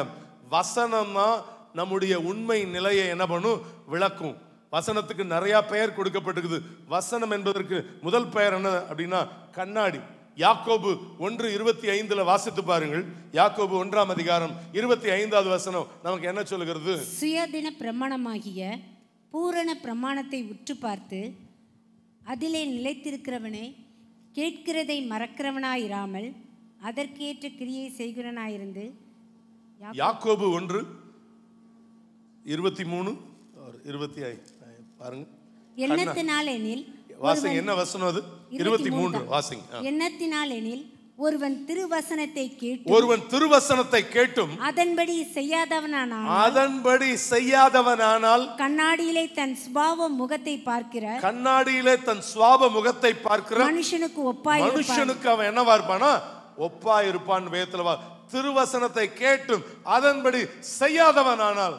வசனம் தான் நம்முடைய உண்மை நிலையை என்ன பண்ணும், விளக்கும். வசனத்துக்கு நிறைய பெயர் கொடுக்கப்பட்டிருக்குது. வசனம் என்பதற்கு முதல் பெயர் என்ன அப்படின்னா கண்ணாடி. யாக்கோபு 1:25 வாசித்து பாருங்கள். யாக்கோபு 1ஆம் அதிகாரம் 25வது வசனம் நமக்கு என்ன சொல்லுகிறது? சுயதின பிரமாணமாகிய பூரண பிரமாணத்தை உற்று பார்த்து அதிலே நிலைத்திருக்கிறவனே கேட்கிறதை மறக்கிறவனாயிராமல் அதற்கேற்ற கிரியை செய்கிறவனாயிருந்து. யாக்கோபு 1:23-25 பாருங்க. எண்ணத்தினாலெனில் வாசிங்க. என்ன வசனம் அது? 23 வாசிங்க. எண்ணத்தினாலெனில் ஒருவன் திருவசனத்தை கேட்டும் அதன்படி செய்யாதவனானால் கண்ணாடியிலே தன் சுபாவ முகத்தை பார்க்கிற மனுஷனுக்கு அவன் என்னவா இருப்பானா, ஒப்பா இருப்பான். வேதத்துல திருவசனத்தை கேட்டும் அதன்படி செய்யாதவனானால்.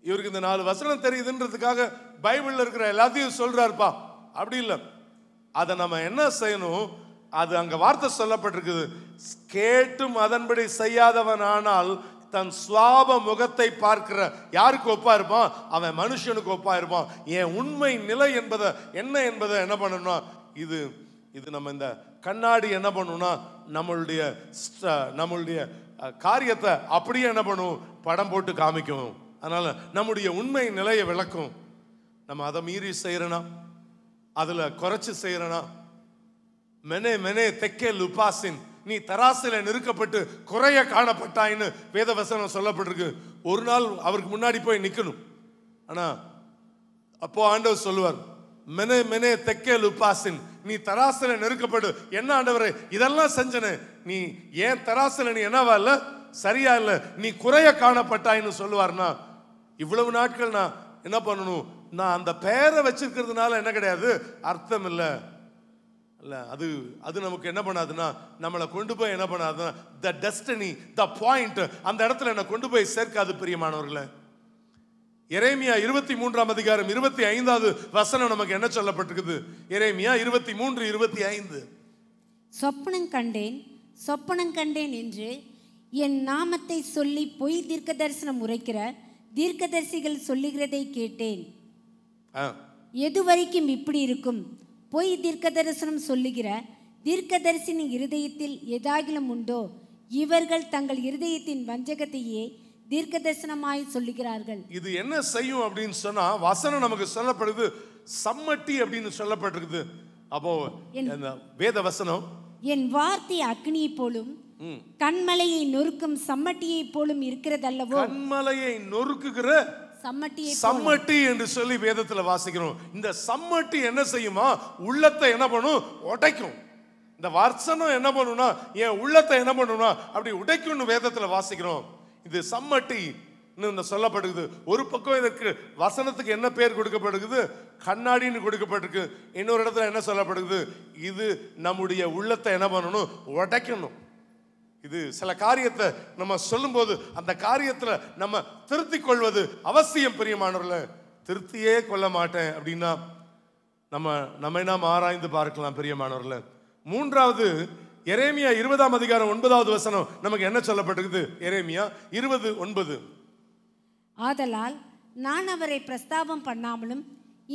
இவருக்கு இந்த 4 வசனம் தெரியுதுன்றதுக்காக பைபிள்ல இருக்கிற எல்லாத்தையும் சொல்றாருப்பா, அப்படி இல்லை. அதை நம்ம என்ன செய்யணும், அது அங்க வார்த்தை சொல்லப்பட்டிருக்குது, கேட்டும் அதன்படி செய்யாதவன் ஆனால் தன் சுவாப முகத்தை பார்க்கிற யாருக்கு ஒப்பா இருப்பான், அவன் மனுஷனுக்கு ஒப்பா இருப்பான். என் உண்மை நிலை என்ன என்பதை என்ன பண்ணணும்னா, இது நம்ம இந்த கண்ணாடி என்ன பண்ணணும்னா நம்மளுடைய காரியத்தை அப்படியே என்ன பண்ணும், படம் போட்டு காமிக்கும். அதனால நம்முடைய உண்மை நிலையை விளக்கும். நம்ம அதை மீறி செய்யறனா, அதுல குறைச்சு செய்யறனா, மெனே தெக்கே லுபாசின், நீ தராசில நெருக்கப்பட்டு குறைய காணப்பட்டாயின்னு வேதவசனம் சொல்லப்பட்டிருக்கு. ஒரு நாள் அவருக்கு முன்னாடி போய் நிக்கணும். ஆனா அப்போ ஆண்டவர் சொல்லுவார், மெனே தெக்கே லுபாசின், நீ தராசில நெருக்கப்பட்டு, என்ன ஆண்டவரே இதெல்லாம் செஞ்சனே, நீ ஏன் தராசில நீ என்னவா இல்ல, சரியா இல்ல, நீ குறைய காணப்பட்டாயின்னு சொல்லுவார்னா, இவ்வளவு நாட்கள் நான் என்ன பண்ணணும், நான் அந்த பெயரை வச்சிருக்கிறதுனால என்ன கிடையாது, அர்த்தம் இல்லை. அது நமக்கு என்ன பண்ணாதுன்னா, நம்மளை கொண்டு போய் என்ன பண்ணாதுன்னா, த டெஸ்டினி, த பாயிண்ட், அந்த இடத்துல என்ன கொண்டு போய் சேர்க்காது. பிரியமானவர்களே, எரேமியா 23ஆம் அதிகாரம் 25வது வசனம் நமக்கு என்ன சொல்லப்பட்டிருக்குது? எரேமியா 23:25. சொப்பனம் கண்டேன் என்று என் நாமத்தை சொல்லி பொய் தீர்க்க தரிசனம் உரைக்கிற தீர்க்கதரிசிகள் சொல்லுகிறதை கேட்டேன். எதுவரைக்கும் இப்படி இருக்கும்? பொய் தீர்க்க தரிசனம் சொல்லுகிற தீர்க்கதரிசியின் இருதயத்தில் ஏதாகிலும் உண்டோ? இவர்கள் தங்கள் இருதயத்தின் வஞ்சகத்தையே தீர்க்க தரிசனமாய் சொல்லுகிறார்கள். இது என்ன செய்யும் அப்படின்னு சொன்னா, வசனம் நமக்கு சொல்லப்படுது, சம்மட்டி அப்படின்னு சொல்லப்பட்டிருக்குது. அப்போ வேத வசனம், என் வார்த்தை அக்னியை போலும் கண்மலையை நொறுக்கும் சம்மட்டியை போலும் இருக்கிறதல்லவோ. கண்மலையை நொறுக்குகிற சம்மட்டி என்று சொல்லி வேதத்துல வாசிக்கிறோம். இந்த சம்மட்டி என்ன செய்யுமா? உள்ளத்தை என்ன பண்ணும்? உடைக்கும். இந்த வசனம் என்ன பண்ணுனா என் உள்ளத்தை என்ன பண்ணுனா அப்படி உடைக்கும்னு வேதத்துல வாசிக்கிறோம். இது சம்மட்டி சொல்லப்படுகிறது. ஒரு பக்கம் இதற்கு வசனத்துக்கு என்ன பேர் கொடுக்கப்படுகிறது? கண்ணாடின்னு கொடுக்கப்பட்டிருக்கு. இன்னொரு இடத்துல என்ன சொல்லப்படுகிறது? இது நம்முடைய உள்ளத்தை என்ன பண்ணணும்? உடைக்கணும். இது சில காரியத்தை நம்ம சொல்லும் போது அந்த காரியத்துல நம்ம திருத்திக் கொள்வது அவசியம். பிரியமானவர்களே, திருத்தியே கொள்ள மாட்டேன் அப்படின்னா நம்ம நாம் ஆராய்ந்து பார்க்கலாம். பிரியமானவர்களே, மூன்றாவது எரேமியா 20ஆம் அதிகாரம் 9வது வசனம் நமக்கு என்ன சொல்லப்பட்டிருக்குது? எரேமியா 20:9. ஆதலால் நான் அவரை பிரஸ்தாபம் பண்ணாமலும்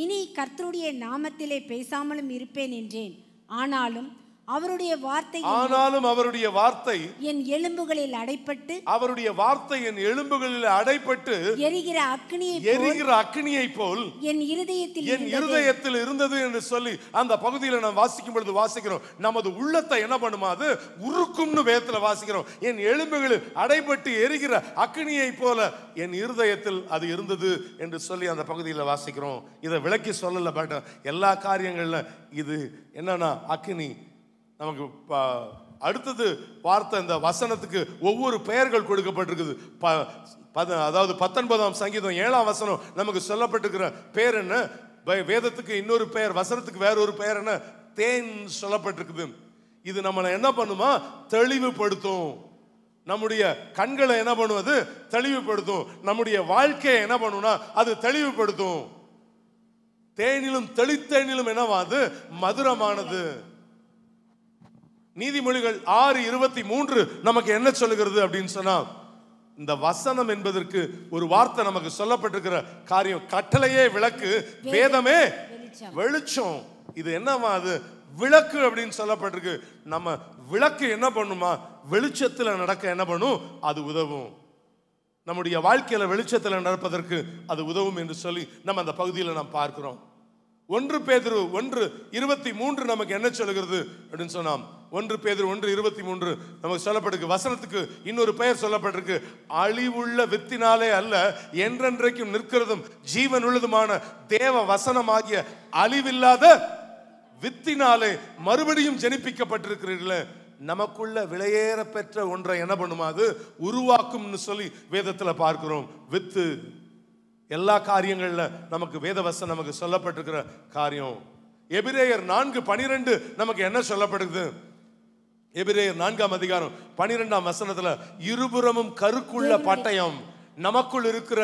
இனி கர்த்தருடைய நாமத்திலே பேசாமலும் இருப்பேன் என்றேன். ஆனாலும் அவருடைய வார்த்தை என் எலும்புகளில் அடைப்பட்டு எரிகிற அக்கினியை போல் என் இருதயத்தில் இருந்தது என்று சொல்லி அந்த பகுதியில் நாம் வாசிக்கும் பொழுது வாசிக்கிறோம். நமது உள்ளத்தை என்ன பண்ணுமா? அது உருக்கும்னு வேதத்துல வாசிக்கிறோம். என் எலும்புகளில் அடைபட்டு எரிகிற அக்கினியை போல என் இருதயத்தில் அது இருந்தது என்று சொல்லி அந்த பகுதியில் வாசிக்கிறோம். இதை விளக்கி சொல்லல, பட் எல்லா காரியங்கள்ல இது என்னன்னா அக்கினி. நமக்கு அடுத்தது வார்த்தை, இந்த வசனத்துக்கு ஒவ்வொரு பெயர்கள் கொடுக்கப்பட்டிருக்குது. அதாவது 19ஆம் சங்கீதம் 7ஆம் வசனம் நமக்கு சொல்லப்பட்டிருக்கிற பேர் என்ன? வேதத்துக்கு இன்னொரு பெயர், வசனத்துக்கு வேற ஒரு பெயர் என்ன? தேன் சொல்லப்பட்டிருக்குது. இது நம்மளை என்ன பண்ணுமா? தெளிவுபடுத்தும். நம்முடைய கண்களை என்ன பண்ணுவது? தெளிவுபடுத்தும். நம்முடைய வாழ்க்கையை என்ன பண்ணுனா அது தெளிவுபடுத்தும். தேனிலும் தெளித்தேனிலும் என்னவாது? மதுரமானது. நீதிமொழிகள் 6:23 நமக்கு என்ன சொல்லுகிறது அப்படின்னு சொன்னா, இந்த வசனம் என்பதற்கு ஒரு வார்த்தை நமக்கு சொல்லப்பட்டிருக்கிற காரியம், கட்டளையே விளக்கு, வேதமே வெளிச்சம். இது என்னவா? அது விளக்கு அப்படின்னு சொல்லப்பட்டிருக்கு. நம்ம விளக்கு என்ன பண்ணுமா? வெளிச்சத்துல நடக்க என்ன பண்ணும்? அது உதவும். நம்முடைய வாழ்க்கையில வெளிச்சத்துல நடப்பதற்கு அது உதவும் என்று சொல்லி நம்ம அந்த பகுதியில் நாம் பார்க்கிறோம். 1 பேதுரு 1:23 நமக்கு என்ன சொல்லுகிறது அப்படின்னு சொன்னா, 1 பேதுரு 1:23 நமக்கு சொல்லப்பட்டிருக்கு. வசனத்துக்கு இன்னொரு பெயர் சொல்லப்பட்டிருக்கு. அழிவுள்ள வித்தினாலே அல்ல, என்றென்றைக்கும் நிற்கிறதும் ஜீவன் உள்ளதுமான தேவ வசனமாகிய அழிவில்லாத வித்தினாலே மறுபடியும் ஜெனிப்பிக்கப்பட்டிருக்கிறீர்களே. நமக்குள்ள விலையேற பெற்ற ஒன்றை என்ன பண்ணுமா? அது உருவாக்கும்னு சொல்லி வேதத்துல பார்க்கிறோம். வித்து எல்லா காரியங்கள்ல நமக்கு வேதவசனம் நமக்கு சொல்லப்பட்டிருக்கிற காரியம். எபிரேயர் 4:12 நமக்கு என்ன சொல்லப்படுது? எபிரேயர் 4ஆம் அதிகாரம் 12ஆம் வசனத்துல, இருபுறமும் கருக்குள்ள பட்டயம் நமக்குள் இருக்கிற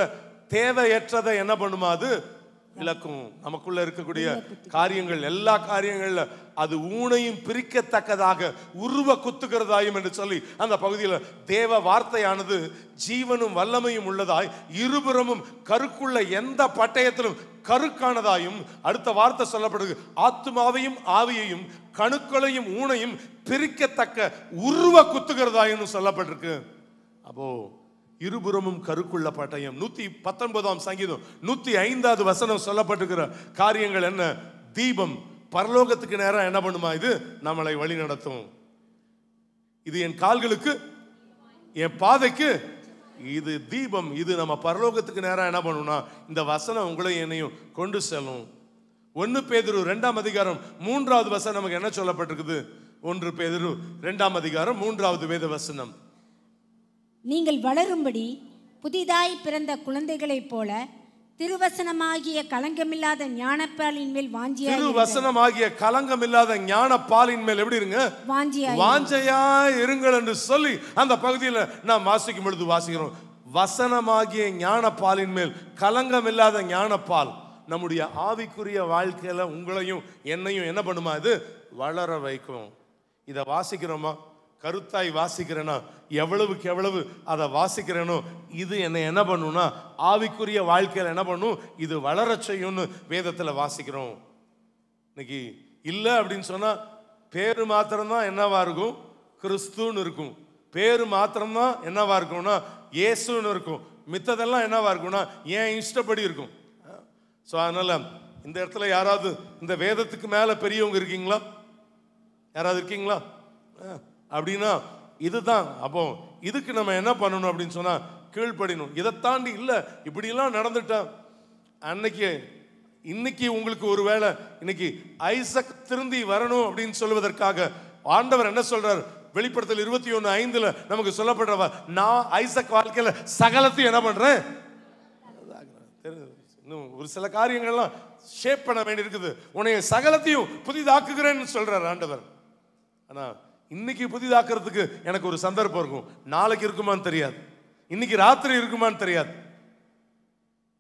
தேவையற்றதை என்ன பண்ணுமா? அது விளக்கும். நமக்குள்ள இருக்கக்கூடிய காரியங்கள், எல்லா காரியங்கள்ல அது ஊனையும் பிரிக்கத்தக்கதாக உருவ குத்துகிறதாயும் என்று சொல்லி அந்த பகுதியில் தேவ வார்த்தையானது ஜீவனும் வல்லமையும் உள்ளதாய், இருபுறமும் கருக்குள்ள எந்த பட்டயத்திலும் கருக்கானதாயும், அடுத்த வார்த்தை சொல்லப்படுது, ஆத்துமாவையும் ஆவியையும் கணுக்களையும் ஊனையும் பிரிக்கத்தக்க உருவ குத்துகிறதாயும் சொல்லப்பட்டிருக்கு. அப்போ இருபுறமும் கருக்குள்ள பட்டயம். 119ஆம் சங்கீதம் 105வது வசனம் சொல்லப்பட்டிருக்கிற காரியங்கள் என்ன? தீபம் பரலோகத்துக்கு நேரம் என்ன பண்ணுமா? இது நம்மளை வழி நடத்தும். இது என் கால்களுக்கு, என் பாதைக்கு இது தீபம். இது நம்ம பரலோகத்துக்கு நேரம் என்ன பண்ணும்னா இந்த வசனம் உங்களை என்னையும் கொண்டு செல்லும். 1 பேதுரு 2ஆம் அதிகாரம் 3வது வசனம் நமக்கு என்ன சொல்லப்பட்டிருக்குது? 1 பேதுரு 2ஆம் அதிகாரம் 3வது வேத வசனம், நீங்கள் வளரும்படி புதிதாய் பிறந்த குழந்தைகளைப் போல திருவசனமாகிய கலங்கமில்லாத ஞானப்பாலின் மேல் வாஞ்சியாய், திருவசனமாகிய கலங்கமில்லாத ஞானப்பாலின் மேல் எப்படி இருங்க? வாஞ்சையாய் இருங்கள் என்று சொல்லி அந்த பகுதியில் நாம் வாசிக்கும் பொழுது வாசிக்கிறோம். வசனமாகிய ஞானப்பாலின் மேல், கலங்கமில்லாத ஞானப்பால் நம்முடைய ஆவிக்குரிய வாழ்க்கையில உங்களையும் என்னையும் என்ன பண்ணுமா? இது வளர வைக்கும். இதை வாசிக்கிறோமா? கருத்தாய் வாசிக்கிறேன்னா, எவ்வளவுக்கு எவ்வளவு அதை வாசிக்கிறேனோ இது என்னை என்ன பண்ணும்னா ஆவிக்குரிய வாழ்க்கையில் என்ன பண்ணும்? இது வளர செய்யும்னு வேதத்தில் வாசிக்கிறோம். இன்னைக்கு இல்லை அப்படின்னு சொன்னால் பேரு மாத்திரம்தான் என்னவா இருக்கும்? கிறிஸ்துன்னு இருக்கும். பேரு மாத்திரம்தான் என்னவா இருக்கும்னா இயேசுன்னு இருக்கும். மித்ததெல்லாம் என்னவா இருக்கும்னா ஏன் இஷ்டப்படி இருக்கும். ஸோ அதனால இந்த இடத்துல யாராவது இந்த வேதத்துக்கு மேலே பெரியவங்க இருக்கீங்களா? யாராவது இருக்கீங்களா? அப்படின்னா இதுதான். அப்போ இதுக்கு நம்ம என்ன பண்ணணும் அப்படின்னு சொன்னா கீழ்ப்படியணும். இதை தாண்டி இல்லை இப்படிலாம் நடந்துட்டா இன்னைக்கு உங்களுக்கு ஒரு வேளை இன்னைக்கு ஐசக் திருந்தி வரணும் அப்படின்னு சொல்லுவதற்காக ஆண்டவர் என்ன சொல்றார்? வெளிப்படுத்தல் 21:5 நமக்கு சொல்லப்படுறவ, நான் ஐசக் வாழ்க்கையில சகலத்தையும் என்ன பண்றேன், இன்னும் ஒரு சில காரியங்கள்லாம் ஷேப் பண்ண வேண்டி இருக்குது, உன்னை சகலத்தையும் புதிதாக்குகிறேன்னு சொல்றார் ஆண்டவர். ஆனா இன்னைக்கு புதிதாக்குறதுக்கு எனக்கு ஒரு சந்தர்ப்பம் இருக்கும், நாளைக்கு இருக்குமான்னு தெரியாது, இன்னைக்கு ராத்திரி இருக்குமான்னு தெரியாது.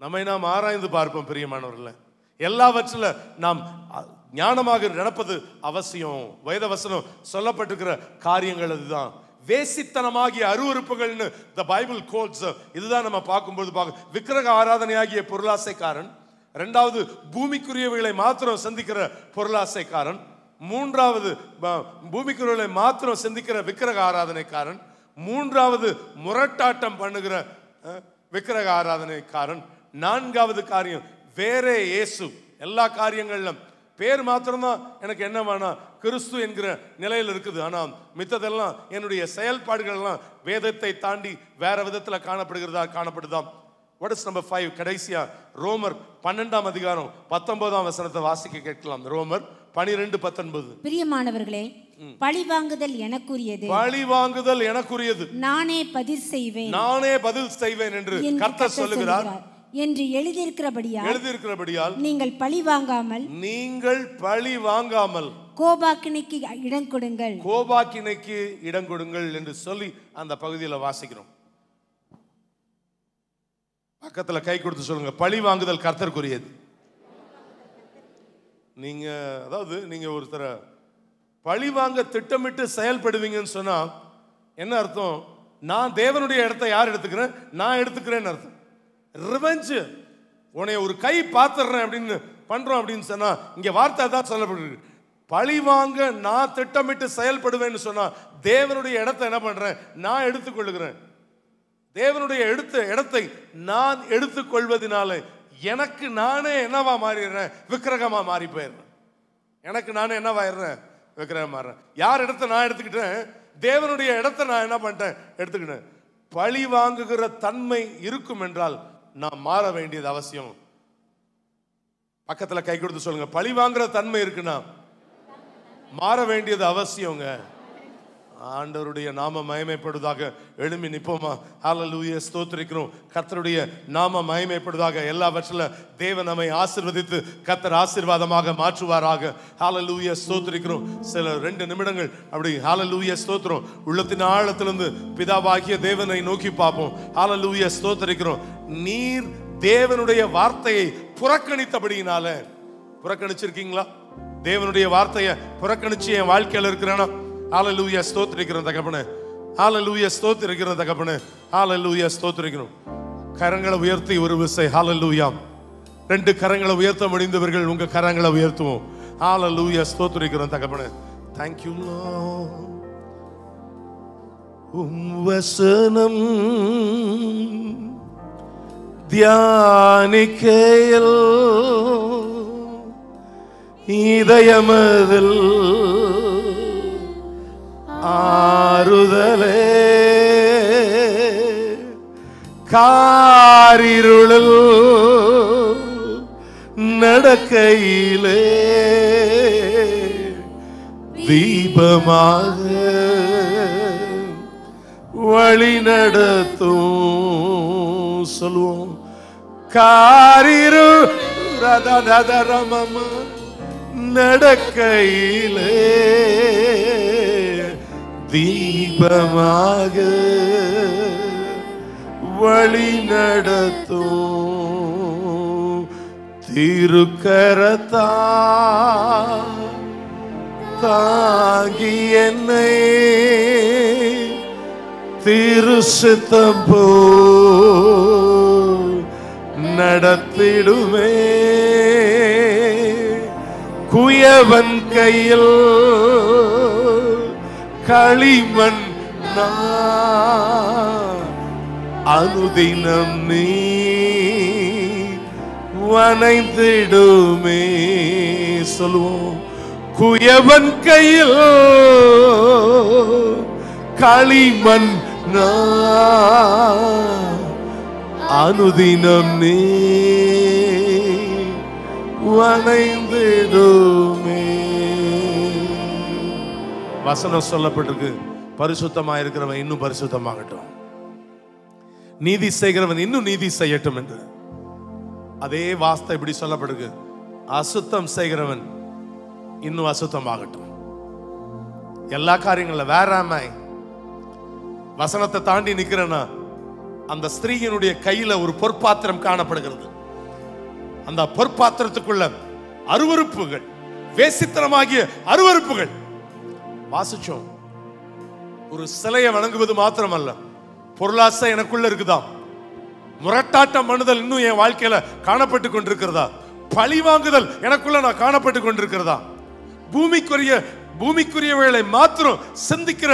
நம்மை நாம் ஆராய்ந்து பார்ப்போம் பிரியமானவர்களே. எல்லாவற்றில நாம் ஞானமாக நடப்பது அவசியம். வேத வசனம் சொல்லப்பட்டிருக்கிற காரியங்கள் அதுதான். வேசித்தனமாகிய அருவருப்புகள்னு the Bible quotes. இதுதான் நம்ம பார்க்கும்போது விக்கிரக ஆராதனையாகிய பொருளாசைக்காரன், இரண்டாவது பூமிக்குரியவைகளை மாத்திரம் சந்திக்கிற பொருளாசைக்காரன், மூன்றாவது பூமிக்குரியவைகளை மாத்திரம் சந்திக்கிற விக்கிரக ஆராதனைக்காரன், மூன்றாவது முரட்டாட்டம் பண்ணுகிற விக்கிரக ஆராதனைக்காரன், நான்காவது காரியம் வேறே இயேசு. எல்லா காரியங்களிலும் பேர் மாத்திரம்தான் எனக்கு என்ன வேணாம், கிறிஸ்து என்கிற நிலையில் இருக்குது. ஆனால் மித்ததெல்லாம் என்னுடைய செயல்பாடுகள் எல்லாம் வேதத்தை தாண்டி வேற விதத்தில் காணப்படுதாம். What is number 5? கடைசியா ரோமர் 12ஆம் அதிகாரம் 19ஆம் வசனத்தை வாசிக்க கேட்கலாம். ரோமர் 12:19. பிரியமானவர்களே, பழிவாங்குதல் எனக்குரியது, பழிவாங்குதல் எனக்குரியது, நானே பதில் செய்வேன் என்று கர்த்தர் சொல்லுகிறார் என்று எழுதியிருக்கிறபடியால் நீங்கள் பழி வாங்காமல் கோபாக்கினைக்கு இடம் கொடுங்கள் என்று சொல்லி அந்த பகுதியில் வாசிக்கிறோம். பக்கத்துல கை கொடுத்து சொல்லுங்க, பழி வாங்குதல் கர்த்தருக்குரியது. நீங்க ஒருத்தர பழி வாங்க திட்டமிட்டு செயல்படுவீங்கன்னு சொன்னா என்ன அர்த்தம்? நான் தேவனுடைய இடத்தை யார் எடுத்துக்கிறேன்? நான் எடுத்துக்கிறேன்னு அர்த்தம். ரிவெஞ்ச், உன்னை ஒரு கை பார்த்துடுறேன் அப்படின்னு பண்றோம் அப்படின்னு சொன்னா இங்க வார்த்தை தான் சொல்லப்படுது. பழி வாங்க நான் திட்டமிட்டு செயல்படுவேன்னு சொன்னா தேவனுடைய இடத்தை என்ன பண்றேன்? நான் எடுத்துக்கொள்ளுகிறேன். தேவனுடைய இடத்தை நான் எடுத்துக்கொள்வதனால எனக்கு நானே என்னவா மாறிடுறேன்? விக்கிரகமா மாறி போயிடுறேன். எனக்கு நானே என்னவாயிடுறேன்? விக்கிரகம் மாறுறேன். யார் இடத்தை நான் எடுத்துக்கிட்டேன்? தேவனுடைய இடத்தை நான் என்ன பண்ணிட்டேன்? எடுத்துக்கிட்டேன். பழி வாங்குகிற தன்மை இருக்கும் என்றால் நான் மாற வேண்டியது அவசியம். பக்கத்துல கை கொடுத்து சொல்லுங்க, பழி வாங்குற தன்மை இருக்குன்னா மாற வேண்டியது அவசியங்க. ஆண்டவருடைய நாம மகிமைப்படுவதாக. எழும்பி நிப்போமா? ஹல்லேலூயா, ஸ்தோத்திரிக்கிறோம். கர்த்தருடைய நாம மகிமைப்படுவதாக. எல்லாவற்றில தேவன் நம்மை ஆசீர்வதித்து கர்த்தர் ஆசீர்வாதமாக மாற்றுவாராக. ஹல்லேலூயா, ஸ்தோத்திரிக்கிறோம். சில 2 நிமிடங்கள் அப்படி ஹல்லேலூயா ஸ்தோத்திரம் உள்ளத்தின் ஆழத்திலிருந்து பிதாவாகிய தேவனை நோக்கி பார்ப்போம். ஹல்லேலூயா, ஸ்தோத்திரிக்கிறோம். நீர் தேவனுடைய வார்த்தையை புறக்கணித்தபடியினால, புறக்கணிச்சிருக்கீங்களா? தேவனுடைய வார்த்தையை புறக்கணிச்சு என் வாழ்க்கையில் இருக்கிறேன்னா ஹல்லேலூயா ஸ்தோத்திரிக்கிறோம் தகப்பனே. ஹல்லேலூயா ஸ்தோத்திரிக்கிறோம் தகப்பனே. ஹல்லேலூயா ஸ்தோத்திரிக்கிறோம். கரங்களை உயர்த்தி ஒரு விசை ஹல்லேலூயா. 2 கரங்களை உயர்த்த முடிந்தவர்கள் உங்க கரங்களை உயர்த்துவோம். ஹல்லேலூயா ஸ்தோத்திரிக்கிறோம் தகப்பனே. Thank you Lord. வசனம் தியானிக்கையில் இதயமதில் ஆறுதலே, காரிருளில் நடக்கையிலே தீபமாக வழி நடத்தும். சொல்லுவோம், காரிருள் ரதரமமா நடக்கையிலே தீபமாக வழி நடத்தும். திருக்கரத்தா தாங்கி என்னை திருசித்தம் போல் நடத்திடுமே. குயவன் கையில் களிமண் அனுதினம் நீ வனைந்திடுமே. சொல்லுவோம், குயவன் கையில் களிமண் அனுதினம் நீ வணைந்திடுமே. வசனம் சொல்லப்பட்டிருக்கு, பரிசுத்தமா இருக்கிறவன் இன்னும் பரிசுத்தமாகட்டும், நீதி செய்கிறவன் இன்னும் நீதி செய்யட்டும் என்று. அதே வார்த்தை இப்படி சொல்லப்பட்டிருக்கு, அசுத்தம் செய்கிறவன் இன்னும் அசுத்தமாகட்டும். எல்லா காரியங்களும் வேறாமை வசனத்தை தாண்டி நிக்கிறேன்னா, அந்த ஸ்திரீயினுடைய கையில ஒரு பொற்பாத்திரம் காணப்படுகிறது. அந்த பொற்பாத்திரத்துக்குள்ள அருவருப்புகள், வேசித்தனமாகிய அருவருப்புகள். வாசிச்சோம், ஒரு சிலையை வணங்குவது மாத்திரமல்ல, பொருளாசை எனக்குள்ள இருக்குதா, முரட்டாட்டம் பண்ணுதல் இன்னும் என் வாழ்க்கையில காணப்பட்டு கொண்டிருக்கிறதா, பழி வாங்குதல் எனக்குள்ள நான் காணப்பட்டு கொண்டிருக்கிறதா, பூமிக்குரியவைகளை மாத்திரம் சிந்திக்கிற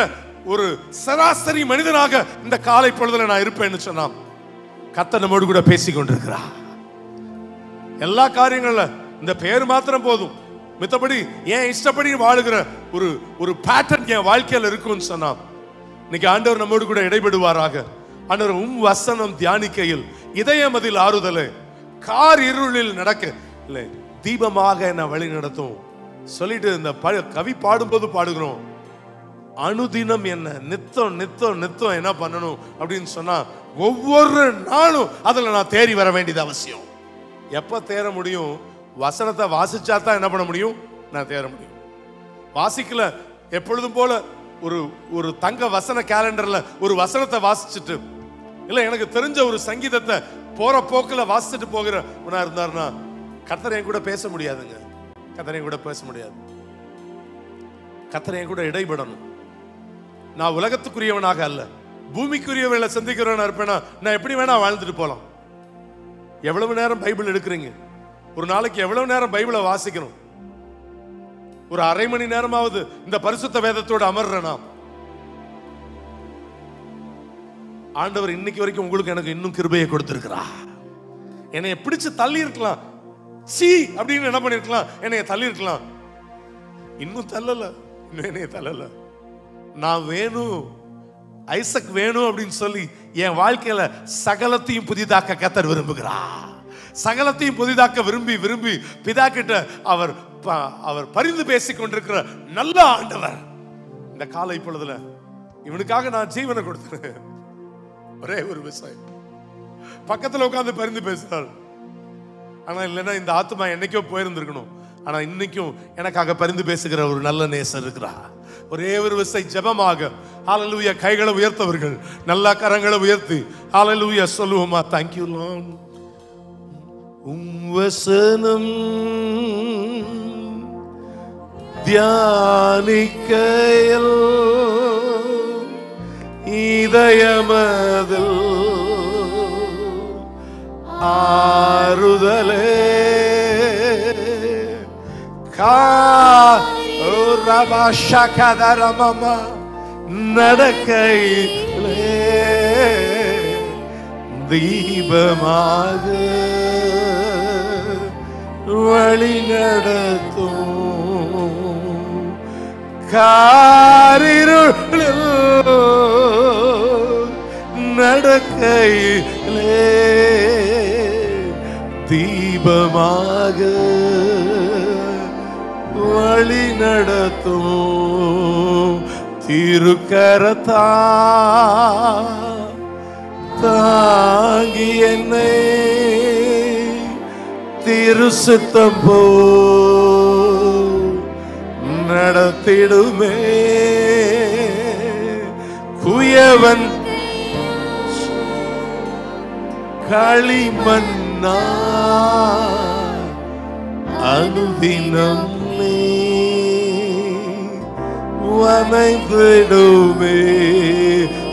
ஒரு சராசரி மனிதனாக இந்த காலை பொழுதுல நான் இருப்பேன்னு சொன்னான். கர்த்தர் நம்மோடு கூட பேசிக் கொண்டிருக்கிறா. எல்லா காரியங்கள்ல இந்த பேர் மாத்திரம் போதும், மித்தபடி ஏன் இஷ்டப்படி வாழுகிற ஒரு பேட்டர்ன் என் வாழ்க்கையில இருக்கும்னு சொன்னான். இன்னைக்கு ஆண்டவர் நம்மோடு கூட இடைபடுவாராக. ஆண்டவர் வசனம் தியானிக்கையில் இதயம் அதில் ஆறுதலே, கார் இருளில் நடக்க இல்லை தீபமாக என்ன வழி நடத்தும் சொல்லிட்டு இந்த கவி பாடும்போது பாடுகிறோம். அனுதினம் என்ன நித்தம் நித்தம் நித்தம் என்ன பண்ணணும் அப்படின்னு சொன்னா, ஒவ்வொரு நாளும் அதுல நான் தேறி வர வேண்டியது அவசியம். எப்ப தேர முடியும்? வசனத்தை வாசிச்சா தான் என்ன பண்ண முடியும், நான் தேர முடியும். வாசிக்கல எப்பொழுதும் போல ஒரு தங்க வசன கேலண்டர்ல ஒரு வசனத்தை வாசிச்சுட்டு, இல்ல எனக்கு தெரிஞ்ச ஒரு சங்கீதத்தை போற போக்குல வாசிச்சுட்டு போகிறவனா இருந்தாருன்னா கர்த்தர் என் கூட பேச முடியாதுங்க. கர்த்தர் என் கூட பேச முடியாது. கர்த்தர் என் கூட இடைபடணும். நான் உலகத்துக்குரியவனாக அல்ல, பூமிக்குரியவர்களை சந்திக்கிறவனா இருப்பேனா நான் எப்படி வேணா வாழ்ந்துட்டு போலாம். எவ்வளவு நேரம் பைபிள் எடுக்கிறீங்க? ஒரு நாளைக்கு எவ்வளவு நேரம் பைபிளை வாசிக்கணும்? ஒரு அரை மணி நேரமாவது இந்த பரிசுத்த வேதத்தோடு அமர்றனா? ஆண்டவர் இன்னைக்கு வரைக்கும் உங்களுக்கு எனக்கு இன்னும் கிருபையை கொடுத்திருக்கிறா. என்னைய பிடிச்சு தள்ளி இருக்கலாம், சி அப்படின்னு என்ன பண்ணிருக்கலாம், என்னைய தள்ளி இருக்கலாம். இன்னும் தள்ளல, இன்னும் என்னைய தள்ளல. நான் வேணும், ஐசக் வேணும் அப்படின்னு சொல்லி என் வாழ்க்கையில சகலத்தையும் புதிதாக்க கர்த்தர் விரும்புகிறா. சகலத்தையும் புதிதாக்க விரும்பி விரும்பி பிதா கிட்ட அவர் பரிந்து பேசிக் கொண்டிருக்கிற நல்ல ஆண்டவர். இந்த காலை பொழுதுல இவனுக்காக நான் ஜீவனை கொடுத்தேன். ஒரே ஒரு விவசாயி பக்கத்துல உட்கார்ந்து பரிந்து பேசுறாள். ஆனா இல்லைன்னா இந்த ஆத்மா என்னைக்கோ போயிருந்திருக்கணும். ஆனா இன்னைக்கும் எனக்காக பரிந்து பேசுகிற ஒரு நல்ல நேசர் இருக்கிறா. ஒரே ஒரு விசை ஜெபமாக ஹல்லேலூயா கைகளை உயர்த்தவர்கள் நல்ல கரங்களை உயர்த்தி ஹல்லேலூயா சொல்லுவோமா? Thank you Lord. வசனம் தியானிக்கையில் இதயமதில் ஆறுதலே நடக்கையிலே தீபமாக வழி நடத்தும் காரிருளில் நடக்கையிலே தீபமாக வழி நடத்தும் திருக்கரத்தா தாங்கி என்னை திருசுத்தம் போ நடத்திடுமே. குயவன் களிமண்ணா அனுதினம் வனைந்திடுமே.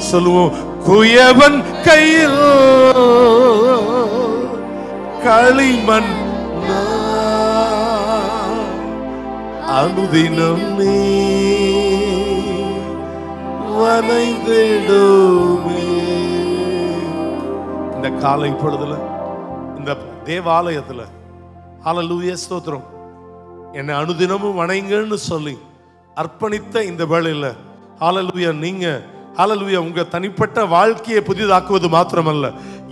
சொல்லுவோம், குயவன் கையில் களிமண் அனுதினம் நீ வனைந்திடுமே. இந்த காலை பொழுதுல இந்த தேவாலயத்துல ஹல்லேலூயா ஸ்தோத்திரம், என்னை அனுதினமும் வணங்குங்கன்னு சொல்லி அர்ப்பணித்த இந்த வேளையில ஹல்லேலூயா நீங்க ஹல்லேலூயா. உங்க தனிப்பட்ட வாழ்க்கையை புதிதாக்குவது மாத்திரமல்ல,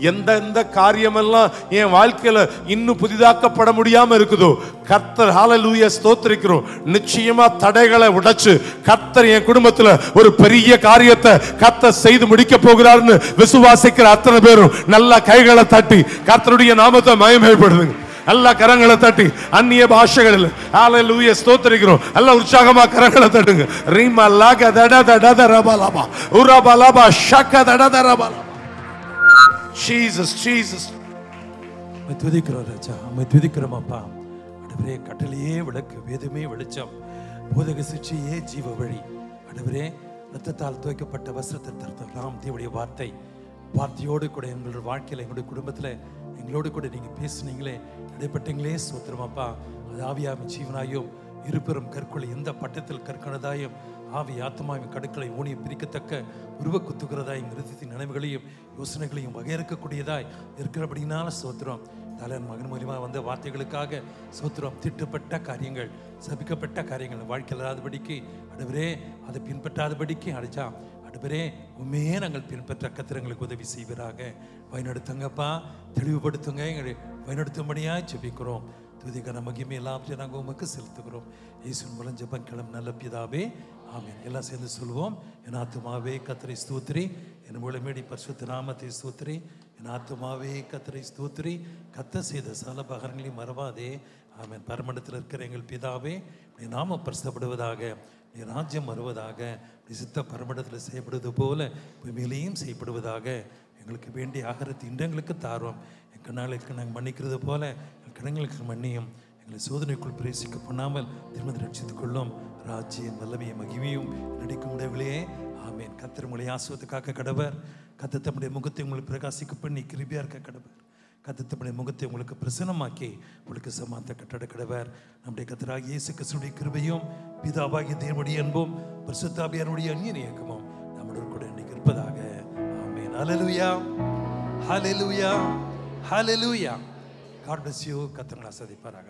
எந்தெந்த காரியமெல்லாம் என் வாழ்க்கையில இன்னும் புதிதாக்கப்பட முடியாம இருக்குதோ கர்த்தர், ஹல்லேலூயா, ஸ்தோத்திரிக்கிறோம், நிச்சயமா தடைகளை உடைச்சு கர்த்தர் என் குடும்பத்துல ஒரு பெரிய காரியத்தை கர்த்தர் செய்து முடிக்க போகிறார்னு விசுவாசிக்கிற அத்தனை பேரும் நல்லா கைகளை தட்டி கர்த்தருடைய நாமத்தை மகிமைப்படுத்துங்க. எல்லா கரங்களை தட்டி அந்நிய பாஷைகளில் ஹல்லேலூயா ஸ்தோத்திரிக்கிறோம். எல்லா உற்சாகமா கரங்களை தட்டுங்க. ரீமா லாக தட தட ரபலபா உரபலபா ஷக தட ரபலபா. ஜீசஸ் ஜீசஸ் மை துதிக்கிறோம் ராஜா, மை துதிக்கிறோம் அப்பா. ஆண்டவரே, கட்டளையே விளக்கு, வேதமே வெளிச்சம், போதக சிற்சியே ஜீவ வழி. ஆண்டவரே, ரத்தத்தால் துவைக்கப்பட்ட வஸ்திரத்தை தருத்தலாம் தேவனுடைய வார்த்தையோடு கூட எங்களுடைய வாழ்க்கையில், எங்களுடைய குடும்பத்தில் எங்களோடு கூட நீங்கள் பேசுனீங்களே, இடைப்பட்டீங்களே, ஸ்தோத்திரம் அப்பா. அது ஆவியாவின் ஜீவனாயும் இருபெரும் கற்களை எந்த பட்டத்தில் கற்கனதாயும் ஆவி ஆத்மாவின் கடுக்களை ஊனியை பிரிக்கத்தக்க உருவ குத்துகிறதாயும் இருதயத்தின் நினைவுகளையும் யோசனைகளையும் வகையறுக்கக்கூடியதாய் இருக்கிறபடினால ஸ்தோத்திரம். தலைவன் மகன் மூலியமாக வந்த வார்த்தைகளுக்காக ஸ்தோத்திரம். திட்டப்பட்ட காரியங்கள், சபிக்கப்பட்ட காரியங்கள் வாழ்க்கையில் இல்லாதபடிக்கு ஆண்டவரே, அதை பின்பற்றாதபடிக்கு அடைச்சா ஆண்டவரே, உண்மையே நாங்கள் பின்பற்ற கத்திரங்களுக்கு உதவி செய்வீராக. வழிநடத்துங்கப்பா, தெளிவுபடுத்துங்க, எங்களை வழிநடத்தும்படியாக ஜெபிக்கிறோம். துதிகர மகிமை எல்லாத்தையும் நாங்கள் உமக்கு செலுத்துகிறோம். இயேசுவின் மூலம் ஜெபம் கேளும் நல்ல பிதாவே, ஆமென். எல்லாம் சேர்ந்து சொல்லுவோம். என் ஆத்துமாவே கர்த்தரை ஸ்தோத்திரி, என் மூலமேடி பரிசுத்த நாமத்தை ஸ்தோத்திரி. என் ஆத்துமாவே கர்த்தரை ஸ்தோத்திரி, கர்த்தர் செய்த சகல உபகாரங்களையும் மறவாதே. ஆமென். பரமண்டலத்தில் இருக்கிற எங்கள் பிதாவே, நீ நாமம் பரிசுத்தப்படுவதாக, நீ ராஜ்யம் வருவதாக, நீ சித்த பரமண்டலத்தில் செய்யப்படுவது போல பூமியிலேயும் செய்யப்படுவதாக. எங்களுக்கு வேண்டிய ஆகாரத்தை இன்றங்களுக்கு தாரோம். என் கண்ணாளுக்கு நாங்கள் மன்னிக்கிறது போல என் கடங்களுக்கு மன்னியும். எங்களை சோதனைக்குள் பிரவேசிக்க பண்ணாமல் திருமதி ரட்சித்துக் கொள்ளும். ராஜ்யம் வல்லமையும் மகிமையும் நடிக்கும் உடைவுகளே, ஆமேன். கர்த்தர் உங்களை ஆசீர்வதிக்க கடவர். கர்த்தர் தம்முடைய முகத்தை உங்களுக்கு பிரகாசிக்க பண்ணி கிருபையா இருக்க கடவர். கர்த்தர் தம்முடைய முகத்தை உங்களுக்கு பிரசன்னமாக்கி உங்களுக்கு சமாதானத்தை கட்டட கடவர். நம்முடைய கர்த்தராகிய இயேசு கிறிஸ்துவின் கிருபையும் பிதாவாகிய தேவனுடைய அன்பும் பரிசுத்த ஆவியானவருடைய அந்நிய இயக்கமும் நம்முடைய கூட இன்னைக்கு இருப்பதாக. ஆமென். ஹல்லேலூயா, ஹல்லேலூயா, ஹல்லேலூயா. God bless you. கர்த்தர் ஆசீர்வதிப்பாராக.